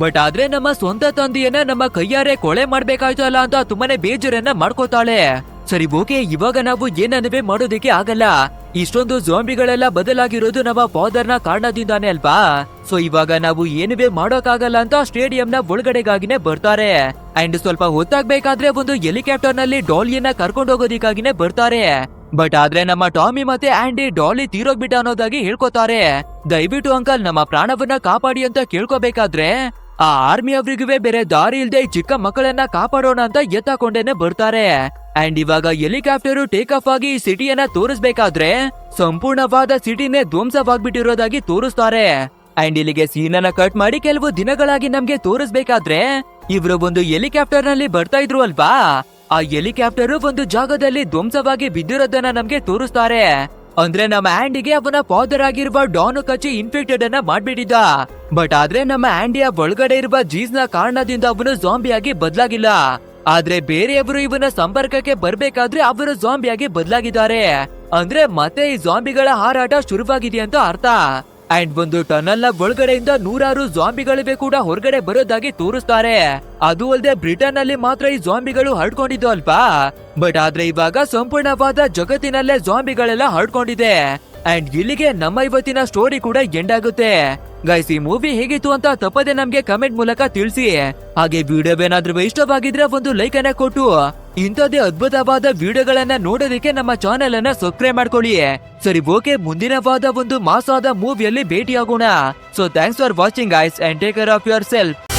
ಬಟ್ ಆದ್ರೆ ನಮ್ಮ ಸ್ವಂತ ತಂದೆಯನ್ನ ನಮ್ಮ ಕೈಯಾರೆ ಕೊಳೆ ಮಾಡ್ಬೇಕಾಯ್ತಲ್ಲ ಅಂತ ತುಂಬಾನೇ ಬೇಜಾರನ್ನ ಮಾಡ್ಕೋತಾಳೆ. ಸರಿ ಓಕೆ, ಇವಾಗ ನಾವು ಏನನ್ನುವೆ ಮಾಡೋದಕ್ಕೆ ಆಗಲ್ಲ. ಇಷ್ಟೊಂದು ಜಾಂಬಿಗಳೆಲ್ಲ ಬದಲಾಗಿರೋದು ನಮ್ಮ ಫಾದರ್ ನ ಕಾರಣದಿಂದಾನೆ ಅಲ್ವಾ. ಸೊ ಇವಾಗ ನಾವು ಏನುವೆ ಮಾಡೋಕ್ಕಾಗಲ್ಲ ಅಂತ ಸ್ಟೇಡಿಯಂನ ಒಳಗಡೆಗಾಗಿನೇ ಬರ್ತಾರೆ. ಅಂಡ್ ಸ್ವಲ್ಪ ಹೊತ್ತಾಗ್ಬೇಕಾದ್ರೆ ಒಂದು ಹೆಲಿಕಾಪ್ಟರ್ ನಲ್ಲಿ ಡಾಲಿಯನ್ನ ಕರ್ಕೊಂಡು ಹೋಗೋದಿಕ್ಕಾಗಿನೇ ಬರ್ತಾರೆ. ಬಟ್ ಆದ್ರೆ ನಮ್ಮ ಟಾಮಿ ಮತ್ತೆ ಆಂಡಿ ಡಾಲಿ ತೀರೋಗ್ಬಿಟ್ಟ ಅನ್ನೋದಾಗಿ ಹೇಳ್ಕೊತಾರೆ. ದಯವಿಟ್ಟು ಅಂಕಲ್ ನಮ್ಮ ಪ್ರಾಣವನ್ನ ಕಾಪಾಡಿ ಅಂತ ಕೇಳ್ಕೋಬೇಕಾದ್ರೆ ಆ ಆರ್ಮಿ ಅವರಿಗೂ ಬೇರೆ ದಾರಿ ಇಲ್ದೆ ಚಿಕ್ಕ ಮಕ್ಕಳನ್ನ ಕಾಪಾಡೋಣ ಅಂತ ಎತ್ತಾಕೊಂಡೇನೆ ಬರ್ತಾರೆ. ಅಂಡ್ ಇವಾಗ ಹೆಲಿಕಾಪ್ಟರ್ ಟೇಕ್ ಆಫ್ ಆಗಿ ಸಿಟಿಯನ್ನ ತೋರಿಸ್ಬೇಕಾದ್ರೆ ಸಂಪೂರ್ಣವಾದ ಸಿಟಿನೇ ಧ್ವಂಸವಾಗ್ಬಿಟ್ಟಿರೋದಾಗಿ ತೋರಿಸ್ತಾರೆ. ಅಂಡ್ ಇಲ್ಲಿಗೆ ಸೀನ್ ಅನ್ನ ಕಟ್ ಮಾಡಿ ಕೆಲವು ದಿನಗಳಾಗಿ ನಮ್ಗೆ ತೋರಿಸ್ಬೇಕಾದ್ರೆ ಇವ್ರು ಒಂದು ಹೆಲಿಕಾಪ್ಟರ್ ನಲ್ಲಿ ಬರ್ತಾ ಇದ್ರು ಅಲ್ವಾ. ಆ ಹೆಲಿಕಾಪ್ಟರ್ ಒಂದು ಜಾಗದಲ್ಲಿ ಧ್ವಂಸವಾಗಿ ಬಿದ್ದಿರೋದನ್ನ ನಮ್ಗೆ ತೋರಿಸ್ತಾರೆ. ಅಂದ್ರೆ ನಮ್ಮ ಆಂಡಿಗೆ ಅವನ ಫಾದರ್ ಆಗಿರುವ ಡಾನು ಕಚ್ಚಿ ಇನ್ಫೆಕ್ಟೆಡ್ ಅನ್ನ ಮಾಡ್ಬಿಟ್ಟಿದ್ದ. ಬಟ್ ಆದ್ರೆ ನಮ್ಮ ಆಂಡಿಯ ಒಳಗಡೆ ಇರುವ ಜೀಸ್ ನ ಕಾರಣದಿಂದ ಅವನು ಜಾಂಬಿಯಾಗಿ ಬದಲಾಗಿಲ್ಲ. ಆದ್ರೆ ಬೇರೆಯವರು ಇವನ ಸಂಪರ್ಕಕ್ಕೆ ಬರ್ಬೇಕಾದ್ರೆ ಅವರು ಜಾಂಬಿಯಾಗಿ ಬದಲಾಗಿದ್ದಾರೆ. ಅಂದ್ರೆ ಮತ್ತೆ ಈ ಜಾಂಬಿಗಳ ಹಾರಾಟ ಶುರುವಾಗಿದೆ ಅಂತ ಅರ್ಥ. ಅಂಡ್ ಒಂದು ಟನಲ್ ನ ಒಳಗಡೆಯಿಂದ ನೂರಾರು ಜಾಂಬಿಗಳಿವೆ ಕೂಡ ಹೊರಗಡೆ ಬರೋದಾಗಿ ತೋರಿಸ್ತಾರೆ. ಅದು ಅಲ್ಲದೆ ಬ್ರಿಟನ್ ನಲ್ಲಿ ಮಾತ್ರ ಈ ಜಾಂಬಿಗಳು ಹರಡ್ಕೊಂಡಿದ್ದು ಅಲ್ವಾ. ಬಟ್ ಆದ್ರೆ ಇವಾಗ ಸಂಪೂರ್ಣವಾದ ಜಗತ್ತಿನಲ್ಲೇ ಜಾಂಬಿಗಳೆಲ್ಲ ಹರಡ್ಕೊಂಡಿದೆ. ಅಂಡ್ ಇಲ್ಲಿಗೆ ನಮ್ಮ ಇವತ್ತಿನ ಸ್ಟೋರಿ ಕೂಡ ಎಂಡ್ ಆಗುತ್ತೆ. ಗೈಸ್, ಈ ಮೂವಿ ಹೇಗಿತ್ತು ಅಂತ ತಪ್ಪದೆ ನಮ್ಗೆ ಕಮೆಂಟ್ ಮೂಲಕ ತಿಳಿಸಿ. ಹಾಗೆ ವಿಡಿಯೋ ಏನಾದ್ರೂ ಇಷ್ಟವಾಗಿದ್ರೆ ಒಂದು ಲೈಕ್ ಅನ್ನ ಕೊಟ್ಟು ಇಂಥದ್ದೇ ಅದ್ಭುತವಾದ ವಿಡಿಯೋಗಳನ್ನ ನೋಡೋದಕ್ಕೆ ನಮ್ಮ ಚಾನೆಲ್ ಅನ್ನ ಸಬ್ಸ್ಕ್ರೈಬ್ ಮಾಡ್ಕೊಳ್ಳಿ. ಸರಿ ಓಕೆ, ಮುಂದಿನವಾದ ಒಂದು ಮಾಸಾದ ಮೂವಿಯಲ್ಲಿ ಭೇಟಿಯಾಗೋಣ. So thanks for watching guys and take care of your self.